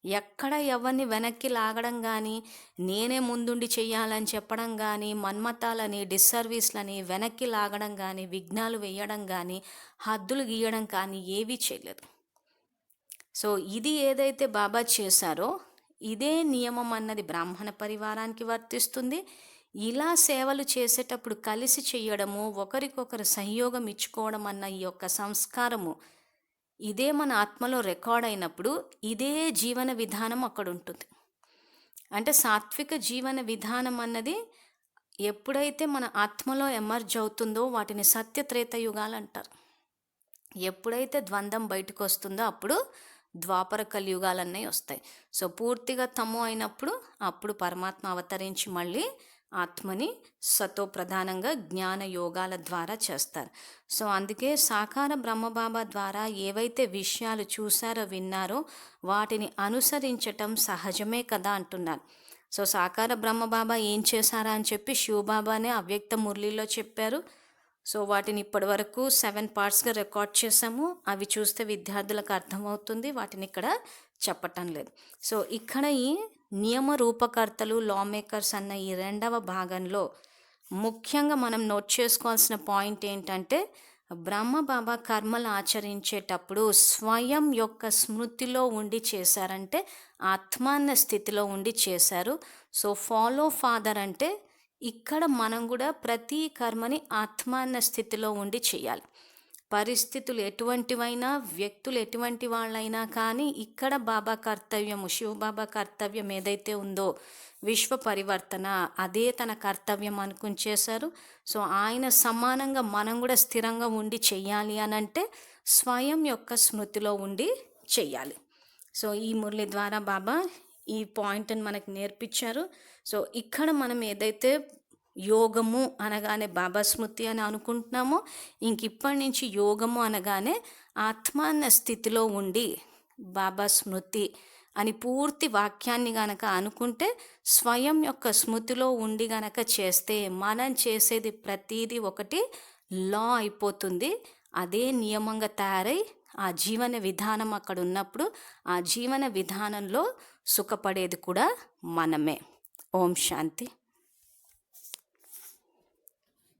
ఎక్కడ ఎవరిని వెనక్కి లాగడం కానీ, నేనే ముందుండి చెయ్యాలని చెప్పడం కానీ, మన్మతాలని, డిస్సర్వీస్‌లని వెనక్కి లాగడం కానీ, విఘ్నాలు వేయడం కానీ, హద్దులు గీయడం కానీ ఏవీ చేయలేదు. సో, ఇది ఏదైతే బాబా చేశారో, ఇదే నియమం అన్నది బ్రాహ్మణ పరివారానికి వర్తిస్తుంది. ఇలా సేవలు చేసేటప్పుడు కలిసి చెయ్యడము, ఒకరికొకరు సహయోగం ఇచ్చుకోవడం అన్న ఈ యొక్క సంస్కారము, ఇదే మన ఆత్మలో రికార్డ్ అయినప్పుడు, ఇదే జీవన విధానం అక్కడుంటుంది. అంటే సాత్విక జీవన విధానం అన్నది ఎప్పుడైతే మన ఆత్మలో ఎమర్జ్ అవుతుందో వాటిని సత్య త్రేత యుగాలు అంటారు. ఎప్పుడైతే ద్వంద్వం బయటకు వస్తుందో అప్పుడు ద్వాపర కలియుగాలన్నీ వస్తాయి. సో పూర్తిగా తమో అయినప్పుడు అప్పుడు పరమాత్మ అవతరించి మళ్ళీ ఆత్మని సతో ప్రధానంగా జ్ఞాన యోగాల ద్వారా చేస్తారు. సో అందుకే సాకార బ్రహ్మబాబా ద్వారా ఏవైతే విషయాలు చూశారో విన్నారో వాటిని అనుసరించటం సహజమే కదా అంటున్నారు. సో సాకార బ్రహ్మబాబా ఏం చేశారా అని చెప్పి శివబాబానే అవ్యక్త మురళిలో చెప్పారు. సో వాటిని ఇప్పటి వరకు 7 పార్ట్స్గా రికార్డ్ చేసాము. అవి చూస్తే విద్యార్థులకు అర్థమవుతుంది, వాటిని ఇక్కడ చెప్పటం లేదు. సో ఇక్కడ ఈ నియమ రూపకర్తలు, లా మేకర్స్ అన్న ఈ 2వ భాగంలో ముఖ్యంగా మనం నోట్ చేసుకోవాల్సిన పాయింట్ ఏంటంటే, బ్రహ్మబాబా కర్మలు ఆచరించేటప్పుడు స్వయం యొక్క స్మృతిలో ఉండి చేశారంటే ఆత్మాన్న స్థితిలో ఉండి చేశారు. సో ఫాలో ఫాదర్ అంటే ఇక్కడ మనం కూడా ప్రతి కర్మని ఆత్మాన్న స్థితిలో ఉండి చేయాలి. పరిస్థితులు ఎటువంటివైనా, వ్యక్తులు ఎటువంటి వాళ్ళైనా కానీ ఇక్కడ బాబా కర్తవ్యము, శివబాబా కర్తవ్యం ఏదైతే ఉందో విశ్వ పరివర్తన, అదే తన కర్తవ్యం అనుకుని చేశారు. సో ఆయన సమానంగా మనం కూడా స్థిరంగా ఉండి చెయ్యాలి అని అంటే స్వయం యొక్క స్మృతిలో ఉండి చెయ్యాలి. సో ఈ మురళి ద్వారా బాబా ఈ పాయింట్ని మనకు నేర్పించారు. సో ఇక్కడ మనం ఏదైతే యోగము అనగానే బాబా స్మృతి అని అనుకుంటున్నామో, ఇంక ఇప్పటి నుంచి యోగము అనగానే ఆత్మాన్న స్థితిలో ఉండి బాబా స్మృతి అని పూర్తి వాక్యాన్ని గనక అనుకుంటే, స్వయం యొక్క స్మృతిలో ఉండి గనక చేస్తే మనం చేసేది ప్రతీది ఒకటి లా అయిపోతుంది. అదే నియమంగా తయారై ఆ జీవన విధానం అక్కడ ఉన్నప్పుడు ఆ జీవన విధానంలో సుఖపడేది కూడా మనమే. ఓం శాంతి.